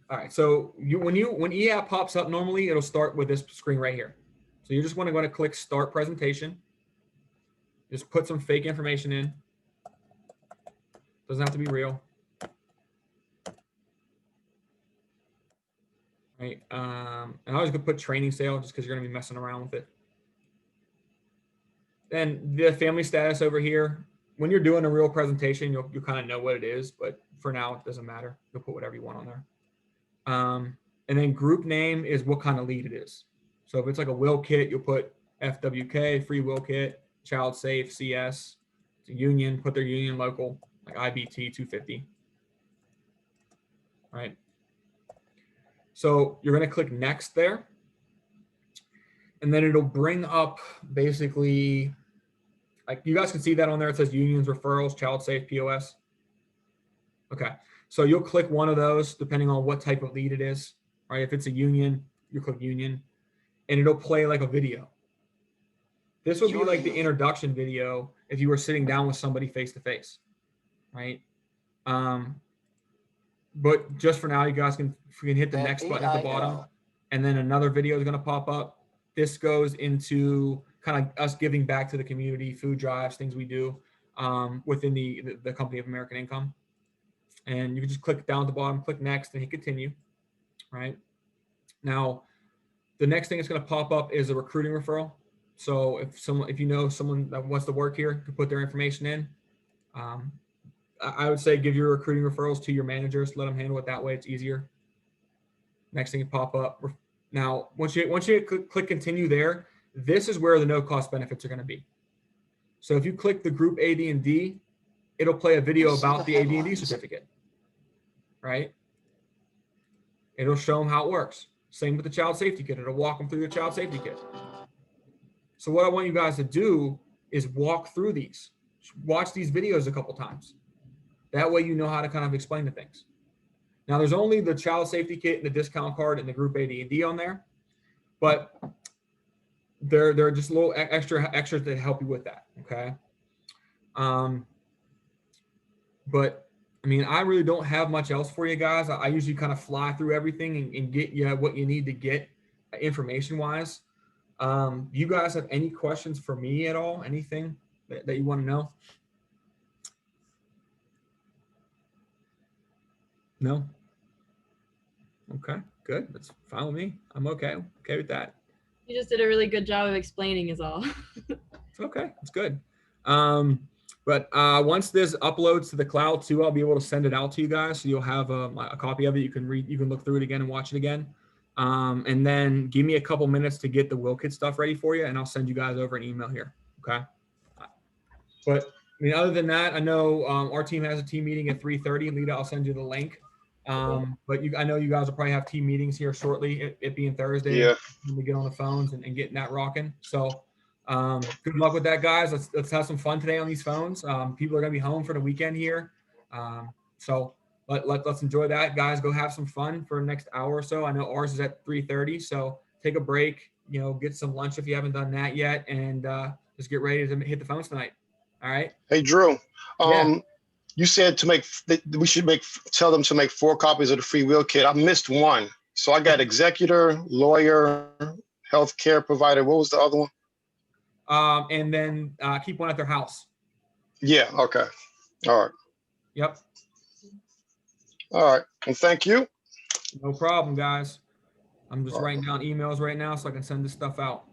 All right. So when eApp pops up, normally it'll start with this screen right here. So you're just going to click Start Presentation. Just put some fake information in. Doesn't have to be real. Right. And I was going to put training sale just because you're going to be messing around with it. Then the family status over here, when you're doing a real presentation, you'll kind of know what it is, but for now, it doesn't matter. You'll put whatever you want on there. And then group name is what kind of lead it is. So if it's like a will kit, you'll put FWK, free will kit, child safe, CS, it's a union, put their union local, like IBT 250. All right. So you're going to click next there. And then it'll bring up basically, like you guys can see that on there. It says unions, referrals, child safe, POS. Okay. So you'll click one of those depending on what type of lead it is, right? If it's a union, you click union and it'll play like a video. This would be like the introduction video if you were sitting down with somebody face to face, right? But just for now, you guys can hit the next button at the bottom and then another video is going to pop up. This goes into kind of us giving back to the community, food drives, things we do within the Company of American Income. And you can just click down at the bottom, click next, and hit continue, right? Now, the next thing that's going to pop up is a recruiting referral. So if you know someone that wants to work here, you can put their information in. I would say give your recruiting referrals to your managers, let them handle it that way. It's easier. Next thing you pop up. Now, once you click continue there, this is where the no cost benefits are going to be. So if you click the group A, D, and D, it'll play a video about the A, D, and D certificate, right? It'll show them how it works. Same with the child safety kit. It'll walk them through the child safety kit. So what I want you guys to do is walk through these. Watch these videos a couple times. That way you know how to kind of explain the things. Now there's only the child safety kit and the discount card and the group AD&D on there, but they're just a little extras to help you with that. Okay. But I mean, I really don't have much else for you guys. I usually kind of fly through everything and get you what you need to get information wise. You guys have any questions for me at all? Anything that you want to know? No? Okay, good. That's fine with me. I'm okay with that. You just did a really good job of explaining is all. Okay, that's good. But once this uploads to the cloud too, I'll be able to send it out to you guys. So you'll have a copy of it. You can read, you can look through it again and watch it again. And then give me a couple minutes to get the will kit stuff ready for you, and I'll send you guys over an email here. Okay. But I mean, other than that, I know our team has a team meeting at 3:30. Lita, I'll send you the link. But I know you guys will probably have team meetings here shortly, it being Thursday. Yeah. When we get on the phones and getting that rocking. So good luck with that, guys. Let's have some fun today on these phones. People are gonna be home for the weekend here. So let's enjoy that, guys. Go have some fun for the next hour or so. I know ours is at 3:30, so take a break, get some lunch if you haven't done that yet, and just get ready to hit the phones tonight. All right. Hey, Drew. Yeah. You said we should tell them to make 4 copies of the free will kit. I missed one. So I got executor, lawyer, healthcare provider. What was the other one? And then keep one at their house. Yeah. Okay. All right. Yep. All right. And thank you. No problem, guys. I'm just writing down emails right now so I can send this stuff out.